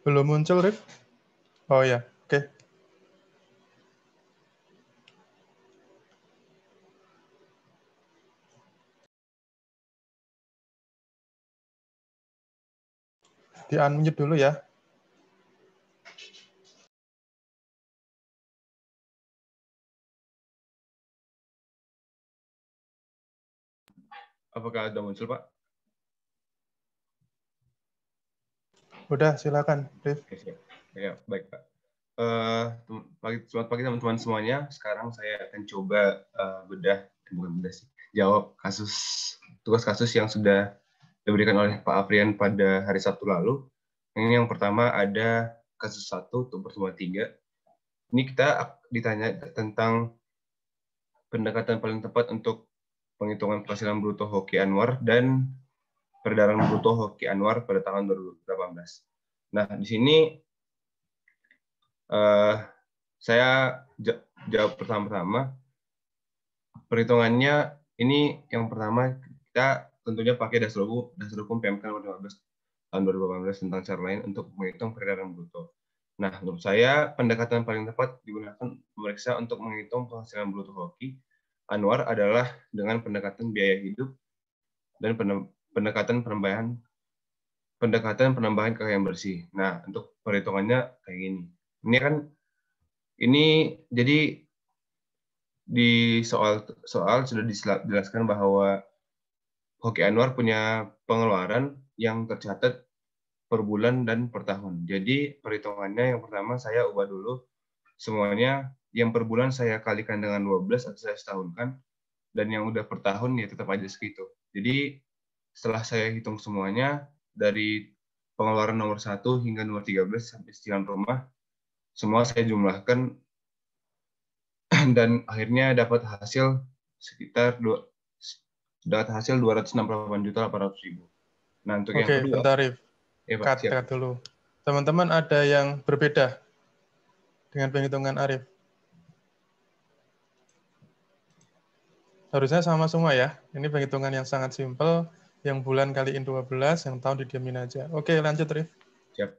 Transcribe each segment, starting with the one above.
Belum muncul, Rif? Oh ya, oke. Di-unmute dulu ya. Apakah sudah muncul, Pak? Udah, silakan, Rif. Oke, siap. Ya, baik, Pak. Selamat pagi teman-teman semuanya. Sekarang saya akan coba jawab tugas kasus yang sudah diberikan oleh Pak Aprian pada hari Sabtu lalu. Ini yang pertama ada kasus 1 untuk pertemuan 3. Ini kita ditanya tentang pendekatan paling tepat untuk penghitungan penghasilan bruto Hoki Anwar dan peredaran bruto Hoki Anwar pada tahun 2018. Nah, di sini saya jawab pertama-tama. Perhitungannya ini yang pertama kita tentunya pakai dasar hukum PMK nomor 15 tahun 2018 tentang cara lain untuk menghitung peredaran bruto. Nah, menurut saya pendekatan paling tepat digunakan memeriksa untuk menghitung penghasilan bruto Hoki Anwar adalah dengan pendekatan biaya hidup dan pendekatan penambahan kekayaan bersih. Nah, untuk perhitungannya kayak gini. Jadi di soal sudah dijelaskan bahwa Hoki Anwar punya pengeluaran yang tercatat per bulan dan per tahun. Jadi perhitungannya yang pertama saya ubah dulu semuanya, yang per bulan saya kalikan dengan 12 atau saya setahunkan, dan yang udah per tahun ya tetap aja segitu. Jadi setelah saya hitung semuanya dari pengeluaran nomor 1 hingga nomor 13 sampai cicilan rumah, semua saya jumlahkan dan akhirnya dapat hasil sekitar 268.800.000. Nah, untuk yang Oke, kedua, bentar, Rif. ya Pak, siap. Cut dulu. Teman-teman ada yang berbeda dengan penghitungan Arif? Harusnya sama semua ya. Ini penghitungan yang sangat simpel, yang bulan kaliin 12, yang tahun didiamin aja. Oke, lanjut, Rif. Siap.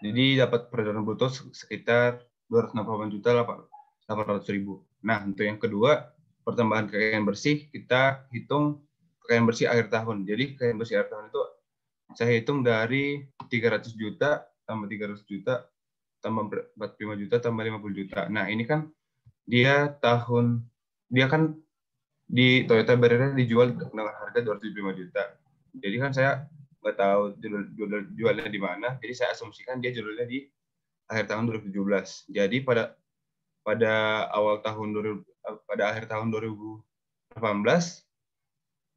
Jadi dapat peredaran bruto sekitar 268.800.000. Nah, untuk yang kedua, pertambahan kekayaan bersih, kita hitung kekayaan bersih akhir tahun. Jadi kekayaan bersih akhir tahun itu saya hitung dari 300 juta tambah 300 juta tambah 45 juta tambah 50 juta. Nah, ini kan dia kan di Toyota Barriera dijual dengan harga 275 juta. Jadi kan saya nggak tahu jualnya di mana, jadi saya asumsikan dia jualnya di akhir tahun 2017. Jadi pada akhir tahun 2018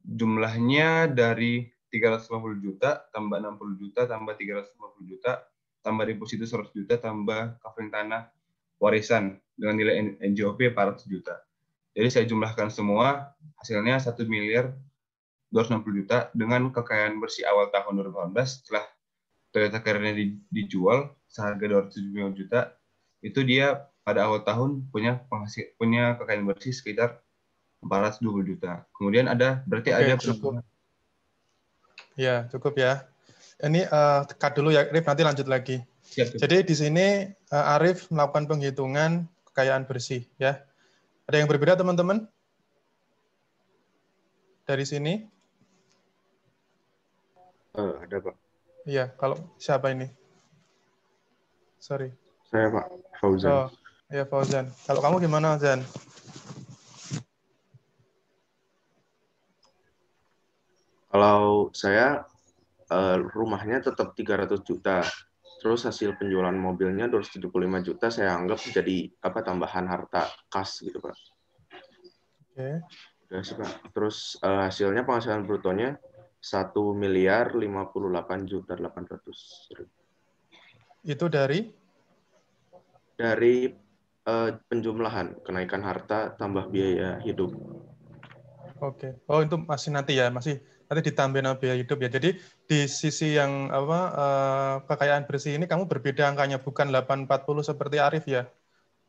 jumlahnya dari 350 juta tambah 60 juta tambah 350 juta tambah deposito 100 juta tambah covering tanah warisan dengan nilai NJOP 400 juta. Jadi saya jumlahkan semua, hasilnya 1.260 juta dengan kekayaan bersih awal tahun 2018 setelah Toyota Carrier dijual seharga 275 juta, itu dia pada awal tahun punya kekayaan bersih sekitar 420 juta. Kemudian Oke, ada cukup. Ya, cukup ya. Ini cut dulu ya, Arif, nanti lanjut lagi. Siap. Jadi di sini Arif melakukan penghitungan kekayaan bersih ya. Ada yang berbeda teman-teman? Dari sini? Ada Pak. Iya, kalau siapa ini? Sorry. Saya Pak, Fauzan. Oh, ya Fauzan. Kalau kamu gimana, Zan? Kalau saya rumahnya tetap 300 juta. Terus hasil penjualan mobilnya 275 juta saya anggap jadi tambahan harta kas gitu, Pak. Oke. Udah sih, Pak. Terus hasilnya penghasilan brutonya 1.058.800.000. Itu dari penjumlahan kenaikan harta tambah biaya hidup. Oke. Oh, itu masih nanti ya, masih nanti ditambahin biaya hidup ya. Jadi di sisi yang kekayaan bersih ini kamu berbeda angkanya, bukan 840 seperti Arif ya?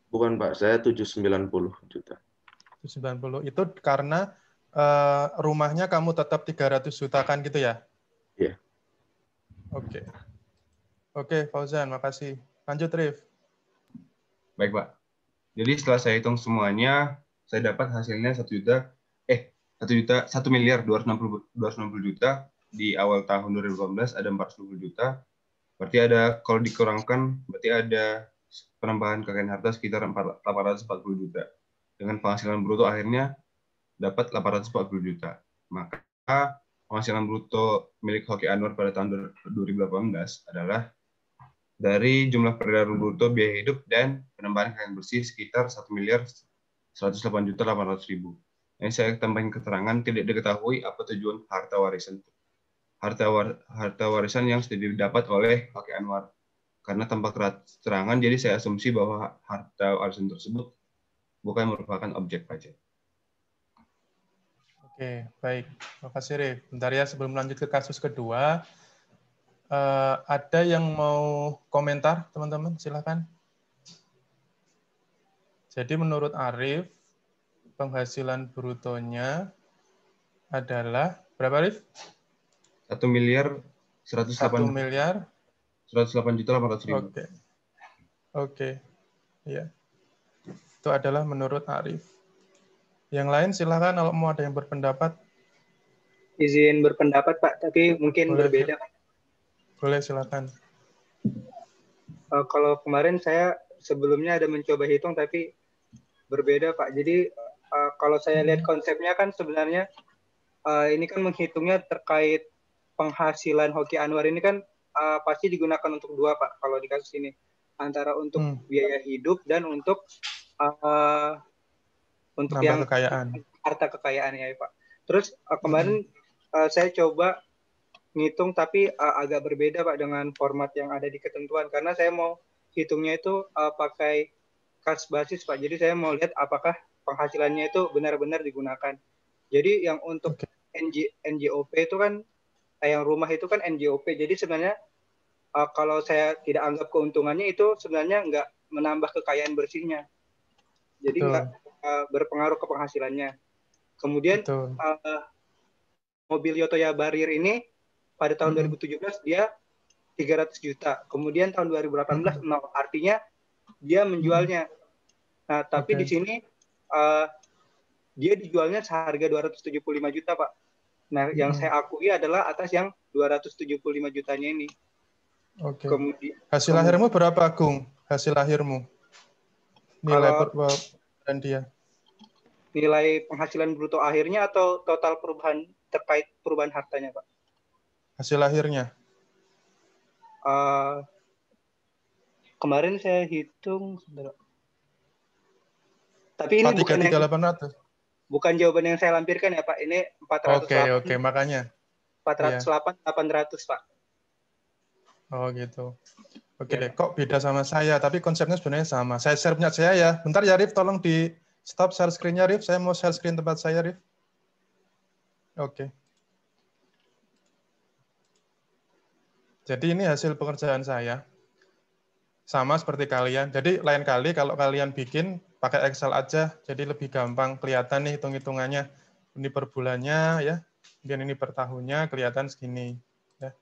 Bukan Pak, saya 790 juta. 790 itu karena rumahnya kamu tetap 300 juta kan gitu ya? Iya. Oke. Oke, Fauzan, makasih. Lanjut, Rif. Baik, Pak. Jadi setelah saya hitung semuanya, saya dapat hasilnya 1 miliar 260 juta. Di awal tahun 2018 ada 420 juta. Berarti ada, kalau dikurangkan, berarti ada penambahan kekayaan harta sekitar 840 juta. Dengan penghasilan bruto akhirnya dapat 840 juta. Maka penghasilan bruto milik Hoki Anwar pada tahun 2018 adalah dari jumlah peredaran bruto biaya hidup dan penambahan kekayaan bersih sekitar 1.108.800.000. Yang saya tambahin keterangan tidak diketahui apa tujuan harta warisan yang sudah didapat oleh Hoki Anwar. Karena tanpa keterangan, jadi saya asumsi bahwa harta warisan tersebut bukan merupakan objek pajak. Oke, baik. Makasih, Rif. Bentar ya, sebelum lanjut ke kasus kedua, ada yang mau komentar, teman-teman? Silakan. Jadi menurut Arif, penghasilan brutonya adalah berapa, Arif? 1.108.800.000. Oke. Oke. Ya. Itu adalah menurut Arif. Yang lain silakan kalau mau ada yang berpendapat. Izin berpendapat, Pak, tapi mungkin Boleh, berbeda. Boleh, silakan. Kalau kemarin saya sebelumnya ada mencoba hitung, tapi berbeda, Pak. Jadi kalau saya lihat konsepnya kan sebenarnya ini kan menghitungnya terkait penghasilan Hoki Anwar ini kan pasti digunakan untuk dua, Pak, kalau di kasus ini. Antara untuk biaya hidup dan untuk yang kekayaan. Harta kekayaan ya, Pak. Terus kemarin saya coba ngitung tapi agak berbeda, Pak, dengan format yang ada di ketentuan. Karena saya mau hitungnya itu pakai kas basis, Pak. Jadi saya mau lihat apakah penghasilannya itu benar-benar digunakan. Jadi yang untuk NJOP itu kan, yang rumah itu kan NJOP. Jadi sebenarnya kalau saya tidak anggap keuntungannya itu sebenarnya nggak menambah kekayaan bersihnya. Jadi nggak berpengaruh ke penghasilannya. Kemudian mobil Yotoya Barir ini pada tahun 2017 dia 300 juta. Kemudian tahun 2018 nol. Artinya dia menjualnya. Nah, tapi di sini dia dijualnya seharga 275 juta, Pak. Nah, yang saya akui adalah atas yang 275 jutanya ini. Oke. Hasil lahirmu berapa, Agung? Hasil lahirmu? Nilai dan dia. Nilai penghasilan bruto akhirnya atau total perubahan terkait perubahan hartanya, Pak? Hasil lahirnya. Kemarin saya hitung, tapi ini bukan jawaban yang saya lampirkan ya, Pak. Ini 408. Oke, makanya. 408, 800, Pak. Oh gitu. Oke deh, kok beda sama saya, tapi konsepnya sebenarnya sama. Saya share punya saya ya. Bentar ya, Rif, tolong di stop share screen-nya, Rif. Saya mau share screen tempat saya, Rif. Oke. Jadi ini hasil pekerjaan saya. Sama seperti kalian. Jadi lain kali kalau kalian bikin pakai Excel aja, jadi lebih gampang kelihatan nih hitung-hitungannya. Ini per bulannya ya, kemudian ini per tahunnya kelihatan segini. Ya.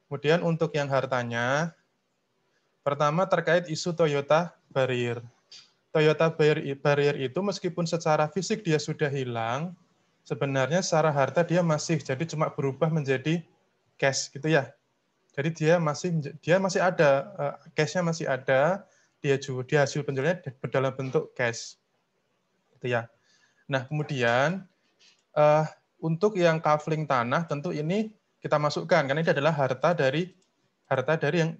Kemudian untuk yang hartanya, pertama terkait isu Toyota Barir. Toyota Barir itu meskipun secara fisik dia sudah hilang, sebenarnya secara harta dia masih, jadi cuma berubah menjadi cash gitu ya. Jadi dia masih ada, cash-nya masih ada, dia hasil penjualannya dalam bentuk cash. Gitu ya. Nah, kemudian untuk yang kafling tanah tentu ini kita masukkan karena ini adalah harta dari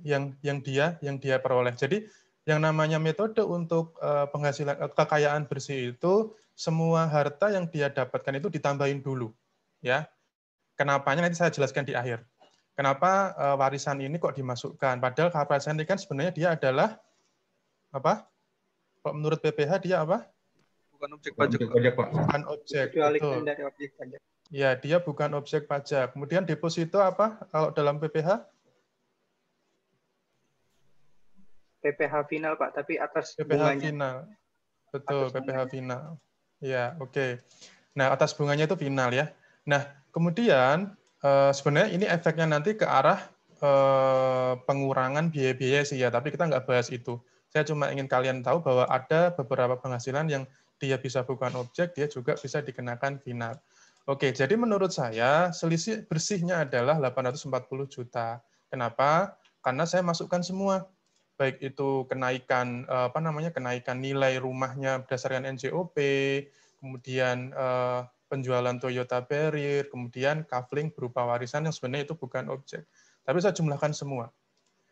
yang dia peroleh. Jadi yang namanya metode untuk penghasilan kekayaan bersih itu semua harta yang dia dapatkan itu ditambahin dulu, ya. Kenapanya nanti saya jelaskan di akhir. Kenapa warisan ini kok dimasukkan? Padahal warisan ini kan sebenarnya dia adalah apa? Kalau menurut PPH dia apa? Bukan objek pajak, Pak. Bukan objek. Betul. Dari objek pajak. Ya, dia bukan objek pajak. Kemudian deposito apa kalau dalam PPH? PPH final, Pak, tapi atas PPH bunganya. final. Betul, PPH final. Ya, oke. Nah, atas bunganya itu final ya. Nah, kemudian sebenarnya ini efeknya nanti ke arah pengurangan biaya-biaya sih ya, tapi kita nggak bahas itu. Saya cuma ingin kalian tahu bahwa ada beberapa penghasilan yang dia bisa bukan objek, dia juga bisa dikenakan final. Oke, jadi menurut saya selisih bersihnya adalah 840 juta. Kenapa? Karena saya masukkan semua, baik itu kenaikan kenaikan nilai rumahnya berdasarkan NJOP, kemudian penjualan Toyota Barrier, kemudian kafling berupa warisan yang sebenarnya itu bukan objek. Tapi saya jumlahkan semua.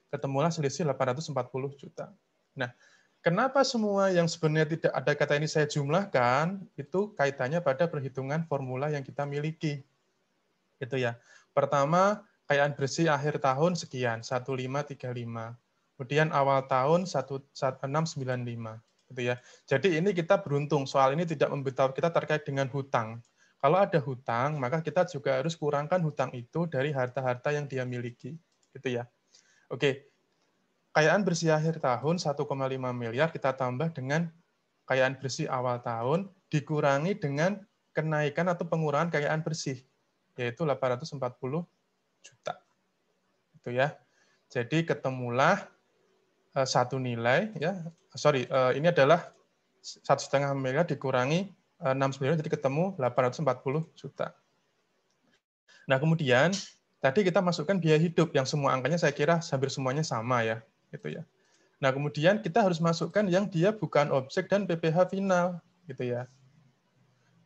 Ketemulah selisih 840 juta. Nah, kenapa semua yang sebenarnya tidak ada kata ini saya jumlahkan, itu kaitannya pada perhitungan formula yang kita miliki. Itu ya. Pertama, kekayaan bersih akhir tahun sekian, 1535. Kemudian awal tahun 1695. Gitu ya. Jadi ini kita beruntung, soal ini tidak memberitahu kita terkait dengan hutang. Kalau ada hutang, maka kita juga harus kurangkan hutang itu dari harta-harta yang dia miliki. Gitu ya. Oke, kekayaan bersih akhir tahun 1,5 miliar kita tambah dengan kekayaan bersih awal tahun dikurangi dengan kenaikan atau pengurangan kekayaan bersih, yaitu 840 juta. Itu ya. Jadi ketemulah satu nilai ya. Ini adalah 1,5 miliar dikurangi 6,9, jadi ketemu 840 juta. Nah, kemudian tadi kita masukkan biaya hidup yang semua angkanya saya kira hampir semuanya sama ya, gitu ya. Nah, kemudian kita harus masukkan yang dia bukan objek dan PPh final, gitu ya.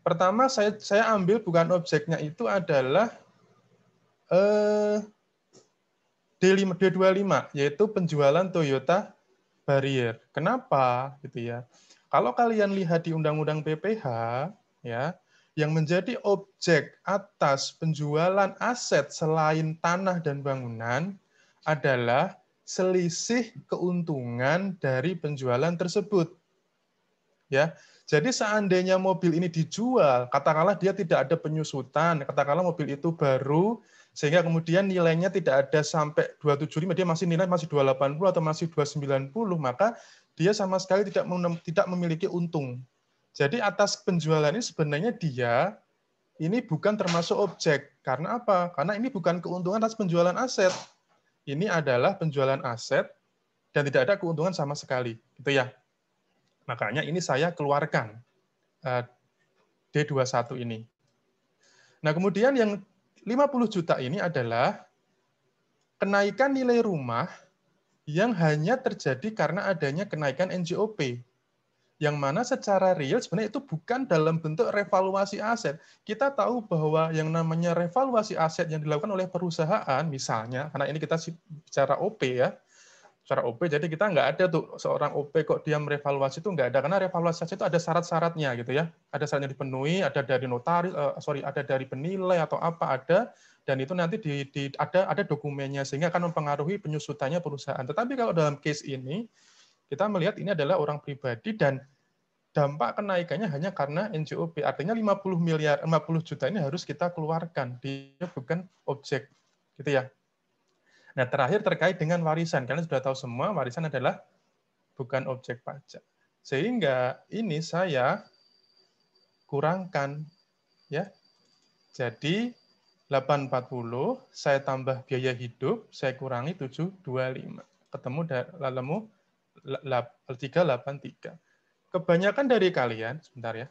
Pertama saya ambil bukan objeknya itu adalah D25, yaitu penjualan Toyota Barrier. Kenapa? Gitu ya. Kalau kalian lihat di Undang-Undang PPh, ya, yang menjadi objek atas penjualan aset selain tanah dan bangunan adalah selisih keuntungan dari penjualan tersebut. Ya. Jadi seandainya mobil ini dijual, katakanlah dia tidak ada penyusutan, katakanlah mobil itu baru, sehingga kemudian nilainya tidak ada sampai 275, dia masih nilai masih 280 atau masih 290, maka dia sama sekali tidak memiliki untung. Jadi atas penjualan ini sebenarnya dia ini bukan termasuk objek. Karena apa? Karena ini bukan keuntungan atas penjualan aset. Ini adalah penjualan aset dan tidak ada keuntungan sama sekali. Gitu ya. Makanya ini saya keluarkan D21 ini. Nah, kemudian yang 50 juta ini adalah kenaikan nilai rumah yang hanya terjadi karena adanya kenaikan NJOP. Yang mana secara real sebenarnya itu bukan dalam bentuk revaluasi aset. Kita tahu bahwa yang namanya revaluasi aset yang dilakukan oleh perusahaan, misalnya, karena ini kita bicara OP ya, secara OP, jadi kita nggak ada tuh seorang OP kok dia merevaluasi itu nggak ada, karena revaluasi aset itu ada syarat-syaratnya gitu ya, ada syaratnya dipenuhi, ada dari notaris, ada dari penilai atau apa ada, dan itu nanti ada dokumennya sehingga akan mempengaruhi penyusutannya perusahaan. Tetapi kalau dalam case ini kita melihat ini adalah orang pribadi dan dampak kenaikannya hanya karena NJOP. Artinya 50 juta ini harus kita keluarkan. Dia bukan objek. Gitu ya. Nah, terakhir terkait dengan warisan. Kalian sudah tahu semua warisan adalah bukan objek pajak. Sehingga ini saya kurangkan ya. Jadi 840 saya tambah biaya hidup, saya kurangi 725. Ketemu 383. Kebanyakan dari kalian, sebentar ya.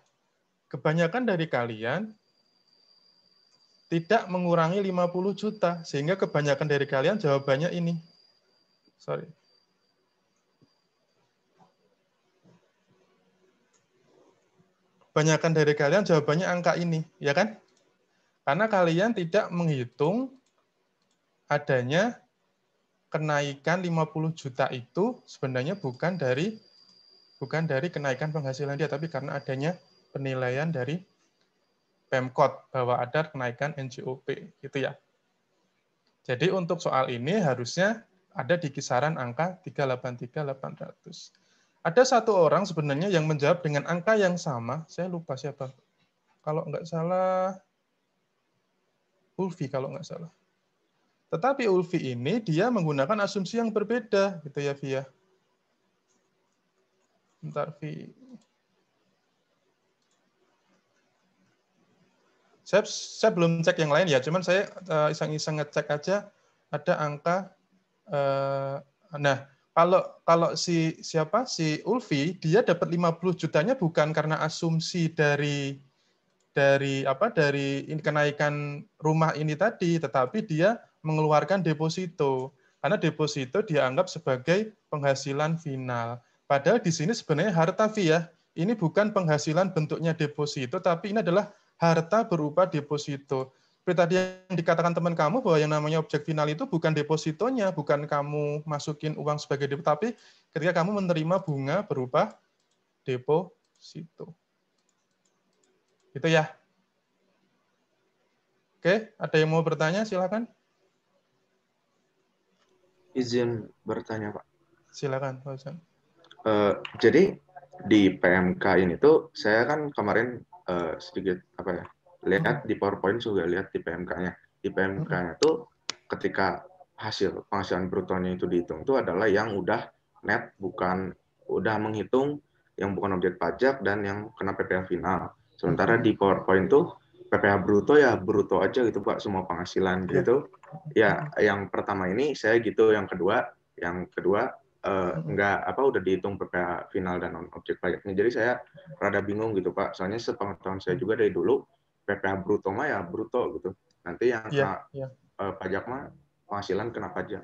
Kebanyakan dari kalian tidak mengurangi 50 juta, sehingga kebanyakan dari kalian jawabannya ini. Sorry. Kebanyakan dari kalian jawabannya angka ini, ya kan? Karena kalian tidak menghitung adanya kenaikan 50 juta itu sebenarnya bukan dari kenaikan penghasilan dia, tapi karena adanya penilaian dari Pemkot bahwa ada kenaikan NJOP, gitu ya. Jadi untuk soal ini harusnya ada di kisaran angka 383.800. Ada satu orang sebenarnya yang menjawab dengan angka yang sama, saya lupa siapa. Kalau nggak salah, Ulfi kalau nggak salah. Tetapi Ulfi ini dia menggunakan asumsi yang berbeda, gitu ya, Via. Bentar, Vi. Saya belum cek yang lain ya, cuman saya iseng-iseng ngecek aja angka nah kalau si Ulfi dia dapat 50 jutanya bukan karena asumsi dari kenaikan rumah ini tadi, tetapi dia mengeluarkan deposito. Karena deposito dianggap sebagai penghasilan final. Padahal di sini sebenarnya harta ya. Ini bukan penghasilan bentuknya deposito, tapi ini adalah harta berupa deposito. Seperti tadi yang dikatakan teman kamu bahwa yang namanya objek final itu bukan depositonya, bukan kamu masukin uang sebagai deposito, tapi ketika kamu menerima bunga berupa deposito. Gitu ya. Oke, ada yang mau bertanya? Silakan. Izin bertanya, Pak. Silakan, Pak Hasan. Jadi di PMK ini tuh saya kan kemarin sedikit lihat di PowerPoint juga lihat di PMK-nya. Di PMK-nya tuh ketika hasil penghasilan brutonya itu dihitung itu adalah yang udah net, bukan udah menghitung yang bukan objek pajak dan yang kena PPh final. Sementara di PowerPoint tuh PPh bruto ya bruto aja gitu Pak, semua penghasilan gitu. Ya, yang pertama ini saya gitu, yang kedua enggak udah dihitung PPh final dan non objek pajaknya. Jadi saya rada bingung gitu Pak. Soalnya sepengetahuan saya juga dari dulu PPh bruto mah ya bruto gitu. Nanti yang kena pajak mah penghasilan kena pajak.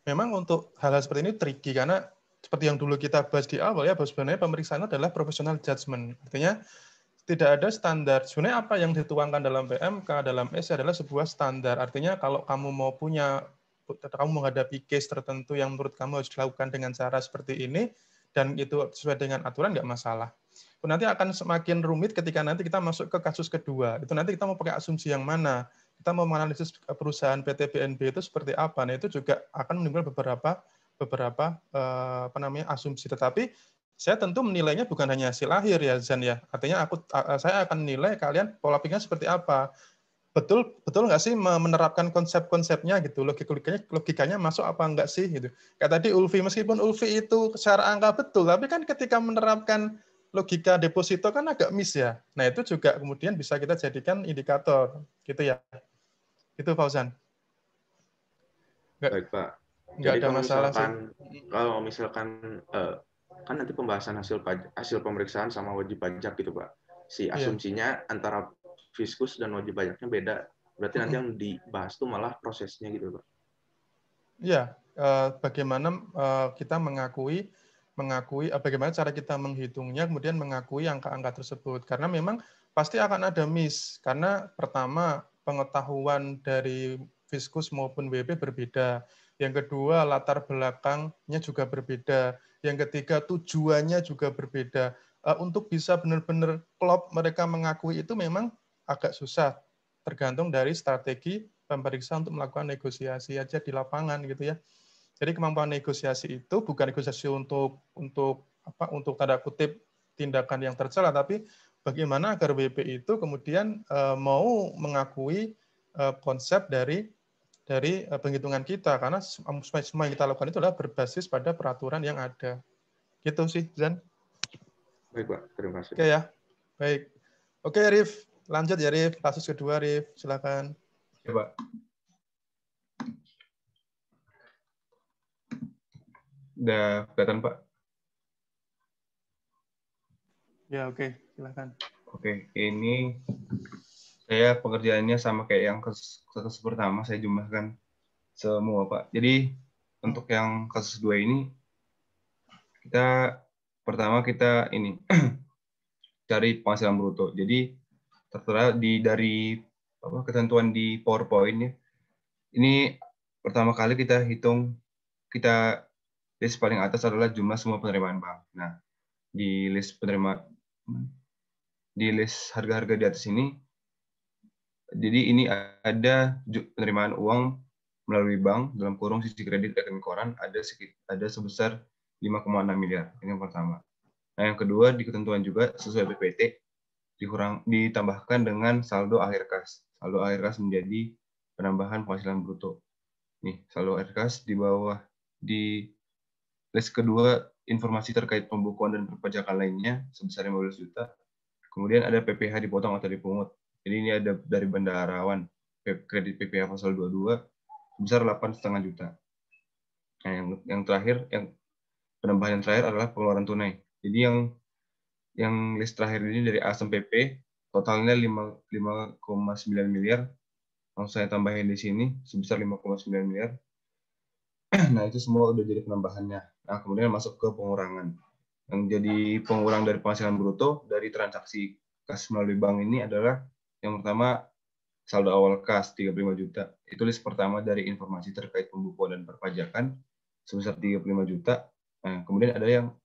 Memang untuk hal-hal seperti ini tricky karena seperti yang dulu kita bahas di awal ya, bahwa sebenarnya pemeriksaan adalah professional judgment. Artinya tidak ada standar. Sebenarnya apa yang dituangkan dalam PMK, dalam SC adalah sebuah standar. Artinya kalau kamu mau menghadapi case tertentu yang menurut kamu harus dilakukan dengan cara seperti ini, dan itu sesuai dengan aturan, nggak masalah. Nanti akan semakin rumit ketika nanti kita masuk ke kasus kedua. Itu nanti kita mau pakai asumsi yang mana? Kita mau menganalisis perusahaan PT BNB itu seperti apa? Nah, itu juga akan menimbulkan beberapa asumsi. Tetapi saya tentu menilainya bukan hanya hasil akhir ya, Zan ya. Artinya saya akan menilai kalian pola pikirnya seperti apa. Betul nggak sih menerapkan konsep-konsepnya gitu, logikanya masuk apa enggak sih gitu. Kayak tadi Ulfi, meskipun Ulfi itu secara angka betul, tapi kan ketika menerapkan logika deposito kan agak miss ya. Nah itu juga kemudian bisa kita jadikan indikator gitu ya. Itu Fauzan. Baik Pak. Jadi kalau misalkan kan nanti pembahasan hasil pemeriksaan sama wajib pajak gitu Pak. Si asumsinya antara fiskus dan wajib pajaknya beda. Berarti nanti yang dibahas tuh malah prosesnya gitu Pak. Iya, bagaimana kita mengakui bagaimana cara kita menghitungnya, kemudian mengakui angka-angka tersebut. Karena memang pasti akan ada miss. Karena pertama, pengetahuan dari fiskus maupun WP berbeda. Yang kedua, latar belakangnya juga berbeda. Yang ketiga, tujuannya juga berbeda. Untuk bisa benar-benar klop mereka mengakui itu memang agak susah. Tergantung dari strategi pemeriksa untuk melakukan negosiasi aja di lapangan gitu ya. Jadi kemampuan negosiasi itu bukan negosiasi untuk tanda kutip tindakan yang tercela, tapi bagaimana agar WP itu kemudian mau mengakui konsep dari penghitungan kita, karena semua yang kita lakukan itu adalah berbasis pada peraturan yang ada. Gitu sih, Zan. Baik Pak, terima kasih. Oke ya, baik. Oke Rif, lanjut ya Rif, kasus kedua Rif, silakan. Ya Pak. Udah kelihatan Pak? Ya oke, silakan. Oke, ini saya pengerjaannya sama kayak yang kasus pertama, saya jumlahkan semua Pak. Jadi untuk yang kasus 2 ini, pertama kita ini cari penghasilan bruto. Jadi tertera dari ketentuan di PowerPoint ya. Ini pertama kali kita hitung, list paling atas adalah jumlah semua penerimaan bank. Nah, di list harga-harga di atas ini, jadi ini ada penerimaan uang melalui bank dalam kurung sisi kredit rekening koran ada sebesar 5,6 miliar. Ini yang pertama. Nah, yang kedua di ketentuan juga sesuai BPT ditambahkan dengan saldo akhir kas. Saldo akhir kas menjadi penambahan penghasilan bruto. Nih, saldo akhir kas di bawah di list kedua informasi terkait pembukuan dan perpajakan lainnya sebesar 15 juta. Kemudian ada PPh dipotong atau dipungut. Jadi ini ada dari bendaharawan kredit PPh pasal 22 sebesar 8,5 juta. Nah, yang terakhir, yang penambahan yang terakhir adalah pengeluaran tunai. Jadi yang list terakhir ini dari A sampai P, totalnya 5,9 miliar. Langsung saya tambahin di sini sebesar 5,9 miliar. Nah, itu semua udah jadi penambahannya. Nah, kemudian masuk ke pengurangan. Yang jadi pengurang dari penghasilan bruto dari transaksi kas melalui bank ini adalah yang pertama saldo awal kas 35 juta. Itu list pertama dari informasi terkait pembukuan dan perpajakan sebesar 35 juta. Nah, kemudian ada yang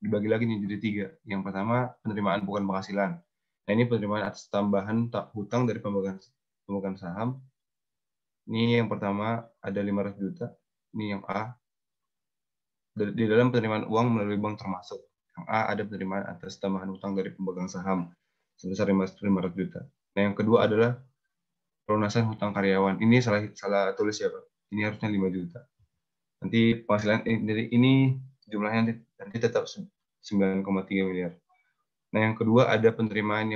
dibagi lagi nih jadi 3. Yang pertama penerimaan bukan penghasilan. Nah, ini penerimaan atas tambahan hutang dari pemegang saham. Ini yang pertama ada 500 juta. Ini yang A. Di dalam penerimaan uang melalui bank termasuk. Yang A ada penerimaan atas tambahan hutang dari pemegang saham sebesar 500 juta. Nah, yang kedua adalah pelunasan hutang karyawan. Ini salah tulis ya, Pak. Ini harusnya 5 juta. Nanti penghasilan ini jumlahnya nanti tetap 9,3 miliar. Nah, yang kedua ada penerimaan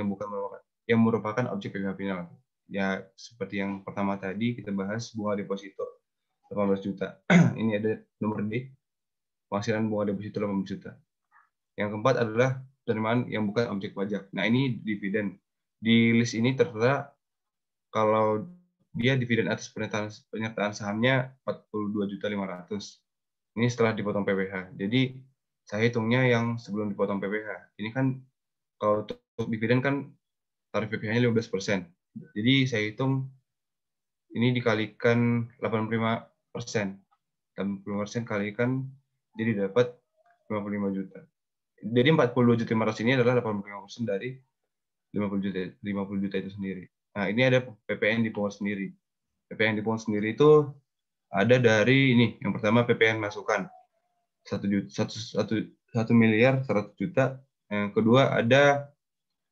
yang merupakan objek PPh final. Ya, seperti yang pertama tadi kita bahas bunga deposito 18 juta. Ini ada nomor D. Penghasilan bunga deposito 18 juta. Yang keempat adalah penerimaan yang bukan objek pajak. Nah, ini dividen. Di list ini tertera kalau dia dividen atas penyertaan sahamnya 42.500.000. Ini setelah dipotong PPh. Jadi saya hitungnya yang sebelum dipotong PPh. Ini kan kalau untuk dividen kan tarif PPh-nya 15%. Jadi saya hitung ini dikalikan 85%. 85% kalikan jadi dapat 55 juta. Jadi 42.500.000 ini adalah 85% dari 50 juta itu sendiri. Nah, ini ada PPN dipungut sendiri. PPN dipungut sendiri itu ada dari ini. Yang pertama PPN masukan 1 miliar 100 juta. Yang kedua ada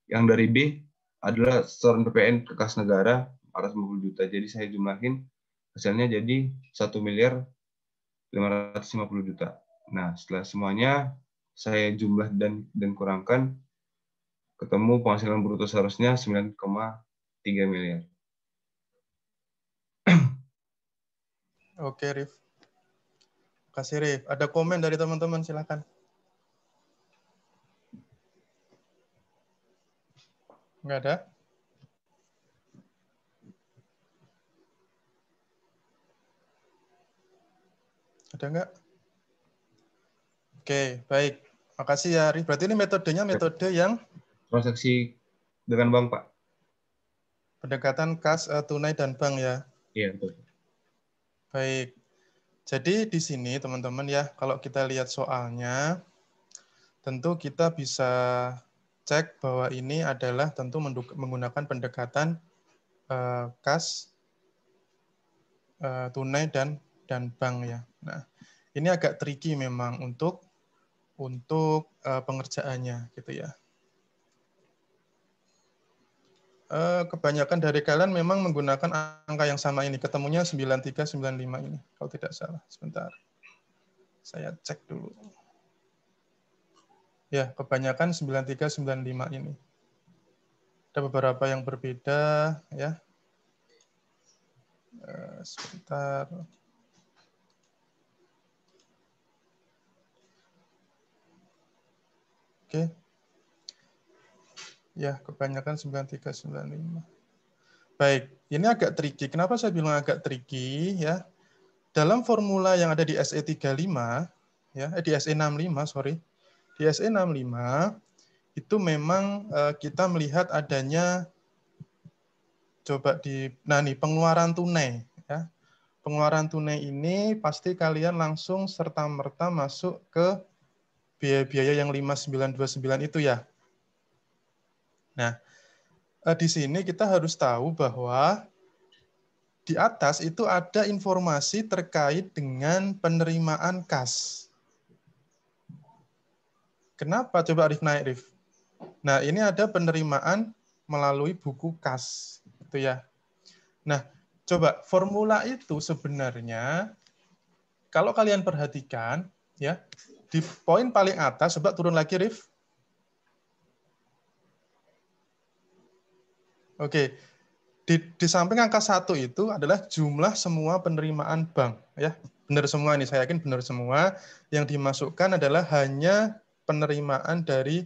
yang dari B adalah setoran PPN ke kas negara 450 juta. Jadi saya jumlahin hasilnya jadi 1 miliar 550 juta. Nah, setelah semuanya saya jumlah dan kurangkan, ketemu penghasilan bruto seharusnya 9,3 miliar. Oke, Rif. Kasih, Rif. Ada komen dari teman-teman, silakan. Nggak ada? Ada nggak? Oke, baik. Makasih ya, Rif. Berarti ini metodenya metode yang Transaksi dengan bank, Pak. pendekatan kas, tunai, dan bank ya? Iya, betul. Baik. Jadi di sini, teman-teman ya, kalau kita lihat soalnya, tentu kita bisa cek bahwa ini adalah tentu menggunakan pendekatan kas, tunai, dan bank ya. Nah, ini agak tricky memang untuk pengerjaannya gitu ya. Kebanyakan dari kalian memang menggunakan angka yang sama ini. Ketemunya 9395 ini, kalau tidak salah. Sebentar. Saya cek dulu. Ya, kebanyakan 9395 ini. Ada beberapa yang berbeda ya. Sebentar. Oke. Ya, kebanyakan 9395. Baik, ini agak tricky. Kenapa saya bilang agak tricky ya? Dalam formula yang ada di SE35 ya, di SE65 sorry. Di SE65 itu memang kita melihat adanya nah nih pengeluaran tunai ya. Pengeluaran tunai ini pasti kalian langsung serta-merta masuk ke biaya-biaya yang 5929 itu ya. Nah, di sini kita harus tahu bahwa di atas itu ada informasi terkait dengan penerimaan kas. Kenapa? Coba Arif naik, Rif. Nah, ini ada penerimaan melalui buku kas. Itu ya. Nah, coba formula itu sebenarnya, kalau kalian perhatikan, ya di poin paling atas, coba turun lagi, Rif. Oke. Di samping angka 1 itu adalah jumlah semua penerimaan bank. Ya, benar semua ini, saya yakin benar semua. Yang dimasukkan adalah hanya penerimaan dari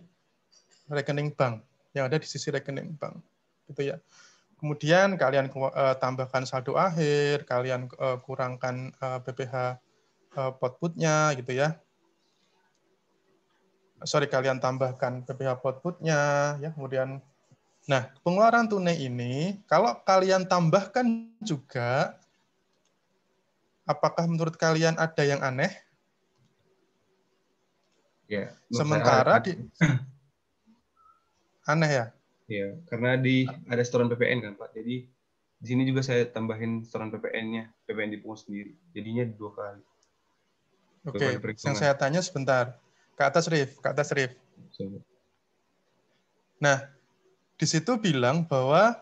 rekening bank, yang ada di sisi rekening bank. Gitu ya. Kemudian kalian tambahkan saldo akhir, kalian kurangkan PPh potputnya, gitu ya. Sorry, kalian tambahkan PPh potputnya, ya. Kemudian, nah, pengeluaran tunai ini, kalau kalian tambahkan juga, apakah menurut kalian ada yang aneh? Ya, Sementara di aneh ya? Ya, karena ada setoran PPN kan Pak. Jadi di sini juga saya tambahin setoran PPN-nya, PPN dipungut sendiri. Jadinya 2 kali. Oke, yang saya tanya sebentar. Ke atas, Rif. Nah, di situ bilang bahwa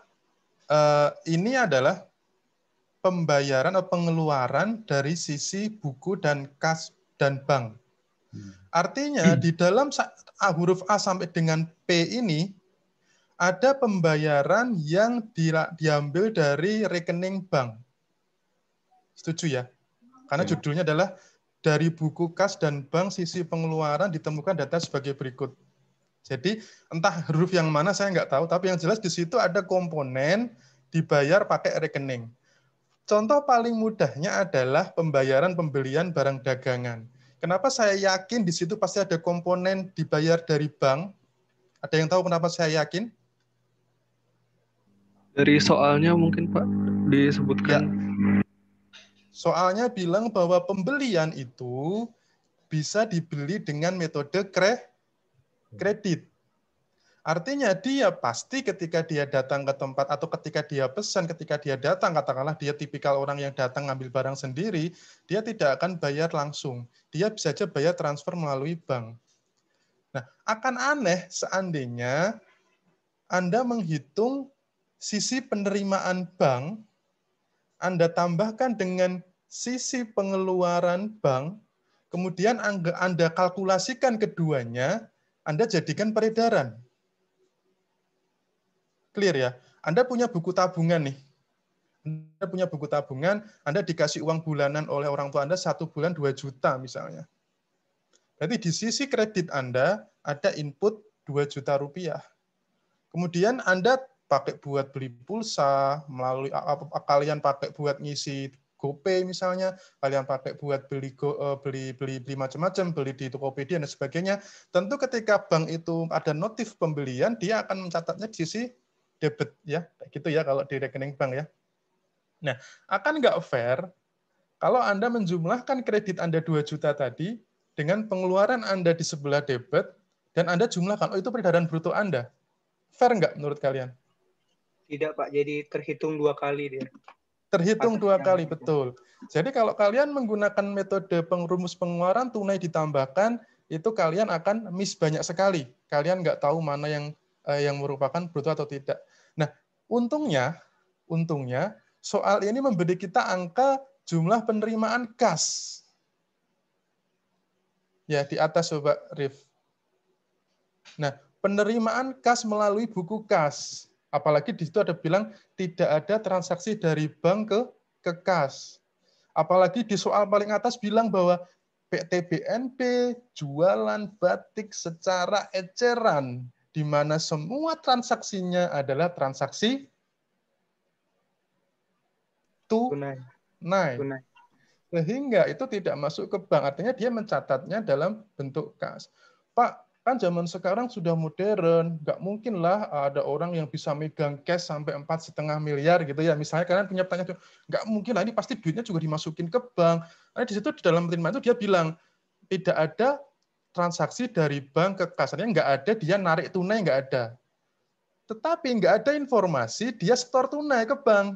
ini adalah pembayaran atau pengeluaran dari sisi buku dan kas dan bank. Artinya di dalam huruf A sampai dengan P ini ada pembayaran yang diambil dari rekening bank. Setuju ya? Karena judulnya adalah dari buku kas dan bank sisi pengeluaran ditemukan data sebagai berikut. Jadi entah huruf yang mana saya nggak tahu, tapi yang jelas di situ ada komponen dibayar pakai rekening. Contoh paling mudahnya adalah pembayaran pembelian barang dagangan. Kenapa saya yakin di situ pasti ada komponen dibayar dari bank? Ada yang tahu kenapa saya yakin? Dari soalnya mungkin Pak disebutkan. Ya. Soalnya bilang bahwa pembelian itu bisa dibeli dengan metode kredit. Artinya dia pasti ketika dia datang ke tempat atau ketika dia pesan, ketika dia datang, katakanlah dia tipikal orang yang datang ngambil barang sendiri, dia tidak akan bayar langsung. Dia bisa saja bayar transfer melalui bank. Nah, akan aneh seandainya Anda menghitung sisi penerimaan bank, Anda tambahkan dengan sisi pengeluaran bank, kemudian Anda kalkulasikan keduanya, Anda jadikan peredaran. Clear ya? Anda punya buku tabungan nih. Anda punya buku tabungan, Anda dikasih uang bulanan oleh orang tua Anda 1 bulan 2 juta misalnya. Berarti di sisi kredit Anda ada input 2 juta rupiah. Kemudian Anda pakai buat beli pulsa, melalui kalian pakai buat ngisi GoPay misalnya, kalian pakai buat beli macam-macam, beli di Tokopedia dan sebagainya. Tentu ketika bank itu ada notif pembelian, dia akan mencatatnya di sisi debit ya, kayak gitu ya kalau di rekening bank ya. Nah, akan nggak fair kalau Anda menjumlahkan kredit Anda 2 juta tadi dengan pengeluaran Anda di sebelah debit dan Anda jumlahkan, oh itu peredaran bruto Anda. Fair nggak menurut kalian? Tidak Pak, jadi terhitung 2 kali dia. Terhitung 2 kali, betul. Jadi kalau kalian menggunakan metode rumus pengeluaran tunai ditambahkan, itu kalian akan miss banyak sekali. Kalian nggak tahu mana yang merupakan bruto atau tidak. Nah, untungnya soal ini memberi kita angka jumlah penerimaan kas. Ya, di atas coba, Rif. Nah, penerimaan kas melalui buku kas. Apalagi di situ ada bilang tidak ada transaksi dari bank ke kas. Apalagi di soal paling atas bilang bahwa PTBNP jualan batik secara eceran, di mana semua transaksinya adalah transaksi tunai. Sehingga itu tidak masuk ke bank. Artinya dia mencatatnya dalam bentuk kas. Pak, kan zaman sekarang sudah modern, nggak mungkin lah ada orang yang bisa megang cash sampai 4,5 miliar gitu ya. Misalnya kalian punya pertanyaan, nggak mungkin lah ini pasti duitnya juga dimasukin ke bank. Nah, di situ di dalam penerimaan itu dia bilang tidak ada transaksi dari bank ke kas. Artinya nggak ada dia narik tunai, nggak ada. Tetapi nggak ada informasi dia setor tunai ke bank.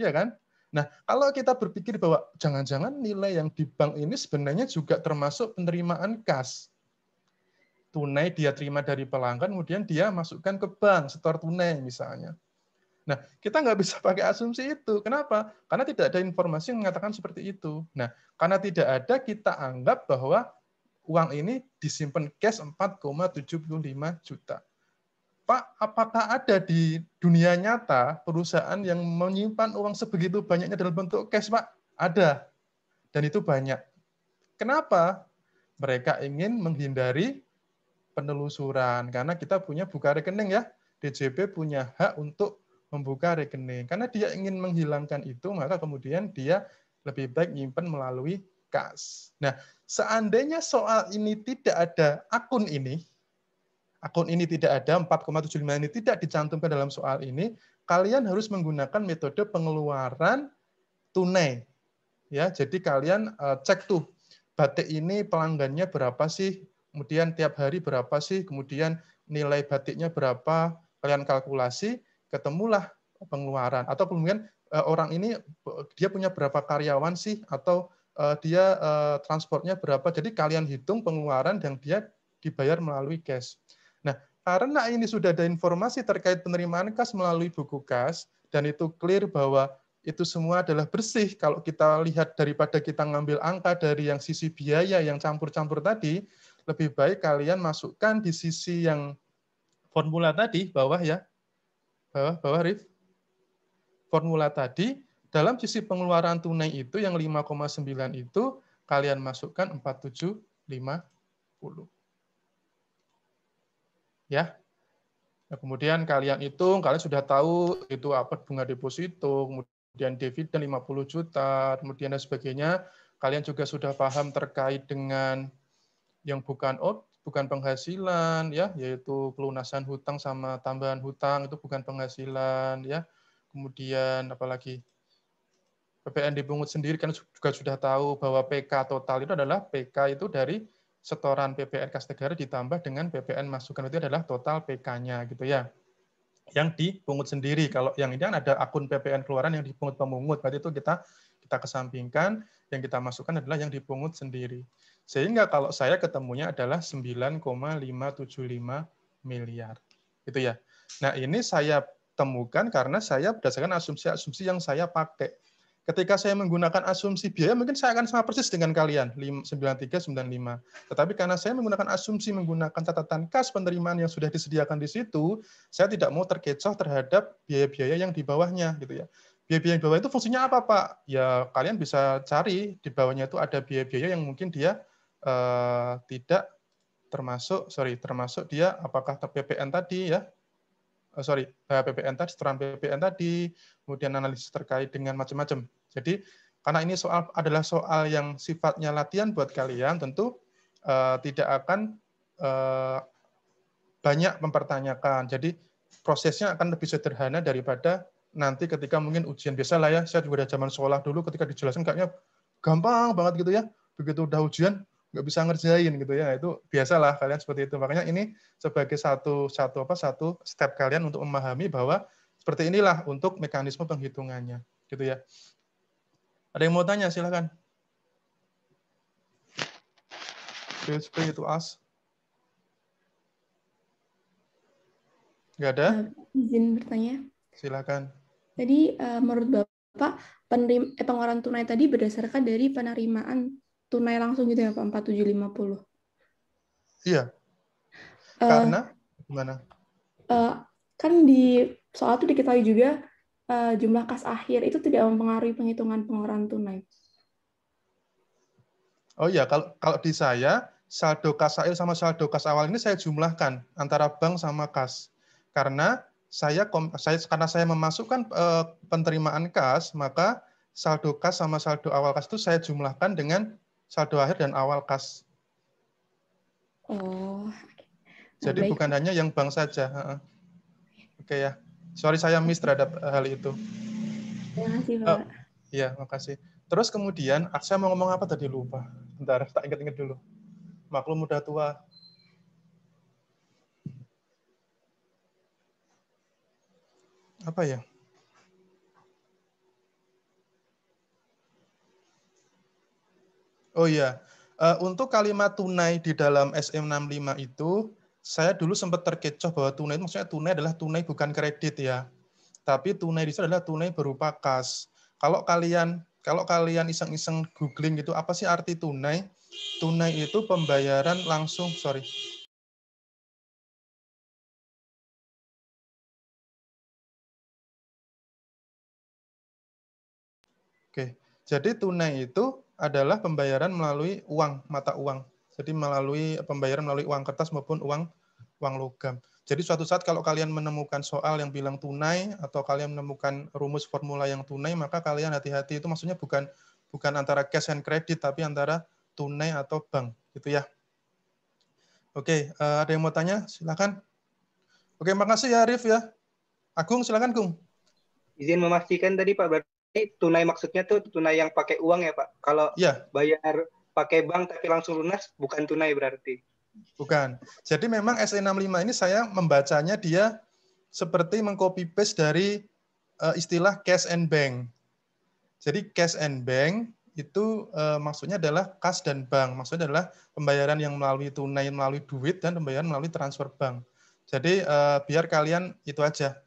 Iya kan? Nah, kalau kita berpikir bahwa jangan-jangan nilai yang di bank ini sebenarnya juga termasuk penerimaan kas. Tunai dia terima dari pelanggan, kemudian dia masukkan ke bank, setor tunai misalnya. Nah, kita nggak bisa pakai asumsi itu. Kenapa? Karena tidak ada informasi yang mengatakan seperti itu. Nah, karena tidak ada, kita anggap bahwa uang ini disimpan cash 4,75 juta. Pak, apakah ada di dunia nyata perusahaan yang menyimpan uang sebegitu banyaknya dalam bentuk cash, Pak? Ada. Dan itu banyak. Kenapa? Mereka ingin menghindari penelusuran. Karena kita punya buka rekening ya. DJP punya hak untuk membuka rekening. Karena dia ingin menghilangkan itu, maka kemudian dia lebih baik nyimpan melalui kas. Nah, seandainya soal ini tidak ada akun ini tidak ada, 4,75 ini tidak dicantumkan dalam soal ini, kalian harus menggunakan metode pengeluaran tunai. Ya, jadi kalian cek tuh, batik ini pelanggannya berapa sih, kemudian tiap hari berapa sih, kemudian nilai batiknya berapa, kalian kalkulasi, ketemulah pengeluaran. Atau kemudian orang ini dia punya berapa karyawan sih, atau dia transportnya berapa. Jadi kalian hitung pengeluaran yang dia dibayar melalui cash. Nah, karena ini sudah ada informasi terkait penerimaan kas melalui buku kas, dan itu clear bahwa itu semua adalah bersih. Kalau kita lihat daripada kita ngambil angka dari yang sisi biaya yang campur-campur tadi, lebih baik kalian masukkan di sisi yang formula tadi, bawah ya, bawah Rif. Formula tadi, dalam sisi pengeluaran tunai itu yang 5,9 itu, kalian masukkan 4750. Ya. Nah, kemudian kalian hitung, kalian sudah tahu itu apa bunga deposito, kemudian dividen 50 juta, kemudian dan sebagainya. Kalian juga sudah paham terkait dengan yang bukan penghasilan, ya, yaitu pelunasan hutang sama tambahan hutang itu bukan penghasilan, ya. Kemudian apalagi PPN dipungut sendiri kan juga sudah tahu bahwa PK total itu adalah PK itu dari setoran PPN kas negara ditambah dengan PPN masukan, itu adalah total PK-nya gitu ya. Yang dipungut sendiri. Kalau yang ini kan ada akun PPN keluaran yang dipungut pemungut, berarti itu kita kesampingkan, yang kita masukkan adalah yang dipungut sendiri. Sehingga kalau saya ketemunya adalah 9,575 miliar. Gitu ya. Nah, ini saya temukan karena saya berdasarkan asumsi-asumsi yang saya pakai. Ketika saya menggunakan asumsi biaya, mungkin saya akan sama persis dengan kalian, 9395. Tetapi karena saya menggunakan asumsi menggunakan catatan kas penerimaan yang sudah disediakan di situ, saya tidak mau terkecoh terhadap biaya-biaya yang di bawahnya, gitu ya. Biaya-biaya yang di bawah itu fungsinya apa, Pak? Ya, kalian bisa cari di bawahnya itu ada biaya-biaya yang mungkin dia tidak termasuk dia apakah PPN tadi ya, PPN tadi, setoran PPN tadi, kemudian analisis terkait dengan macam-macam. Jadi karena ini adalah soal yang sifatnya latihan buat kalian, tentu tidak akan banyak mempertanyakan. Jadi prosesnya akan lebih sederhana daripada nanti ketika mungkin ujian biasa lah ya. Saya juga dari zaman sekolah dulu ketika dijelaskan kayaknya gampang banget gitu ya. Begitu udah ujian nggak bisa ngerjain gitu ya, itu biasalah kalian seperti itu. Makanya ini sebagai satu step kalian untuk memahami bahwa seperti inilah untuk mekanisme penghitungannya gitu ya. Ada yang mau tanya, silakan. Feel free to ask. Nggak ada? Izin bertanya. Silakan. Jadi menurut Bapak pengeluaran tunai tadi berdasarkan dari penerimaan tunai langsung gitu ya Pak, 4750. Iya. Karena gimana? Kan di soal itu diketahui juga jumlah kas akhir itu tidak mempengaruhi penghitungan pengeluaran tunai. Oh iya, kalau di saya saldo kas akhir sama saldo kas awal ini saya jumlahkan antara bank sama kas. Karena karena saya memasukkan penerimaan kas, maka saldo kas sama saldo awal kas itu saya jumlahkan dengan saldo akhir dan awal kas. Oh. Jadi baik. bukan hanya yang bank saja. Oke ya. Sorry saya miss terhadap hal itu. Terima kasih, Pak. Iya, makasih. Terus kemudian, saya mau ngomong apa tadi lupa. Bentar, tak ingat-ingat dulu. Maklum udah tua. Apa ya? Oh iya, untuk kalimat tunai di dalam SM65 itu, saya dulu sempat terkecoh bahwa tunai itu maksudnya tunai adalah tunai bukan kredit ya. Tapi tunai di sini adalah tunai berupa kas. Kalau kalian iseng-iseng googling gitu, apa sih arti tunai? Tunai itu pembayaran langsung, Oke. Jadi tunai itu adalah pembayaran melalui uang, mata uang. Jadi melalui pembayaran melalui uang kertas maupun uang logam. Jadi suatu saat kalau kalian menemukan soal yang bilang tunai atau kalian menemukan rumus formula yang tunai, maka kalian hati-hati, itu maksudnya bukan antara cash and credit, tapi antara tunai atau bank, gitu ya. Oke, ada yang mau tanya? Silakan. Oke, makasih ya Arif ya. Agung, silakan Gung. Izin memastikan tadi Pak, berarti tunai maksudnya tuh tunai yang pakai uang ya Pak? Kalau Ya. bayar pakai bank tapi langsung lunas, bukan tunai berarti? Bukan. Jadi memang SE65 ini saya membacanya dia seperti mengcopy paste dari istilah cash and bank. Jadi cash and bank itu maksudnya adalah kas dan bank. Maksudnya adalah pembayaran yang melalui tunai, melalui duit, dan pembayaran melalui transfer bank. Jadi biar kalian itu aja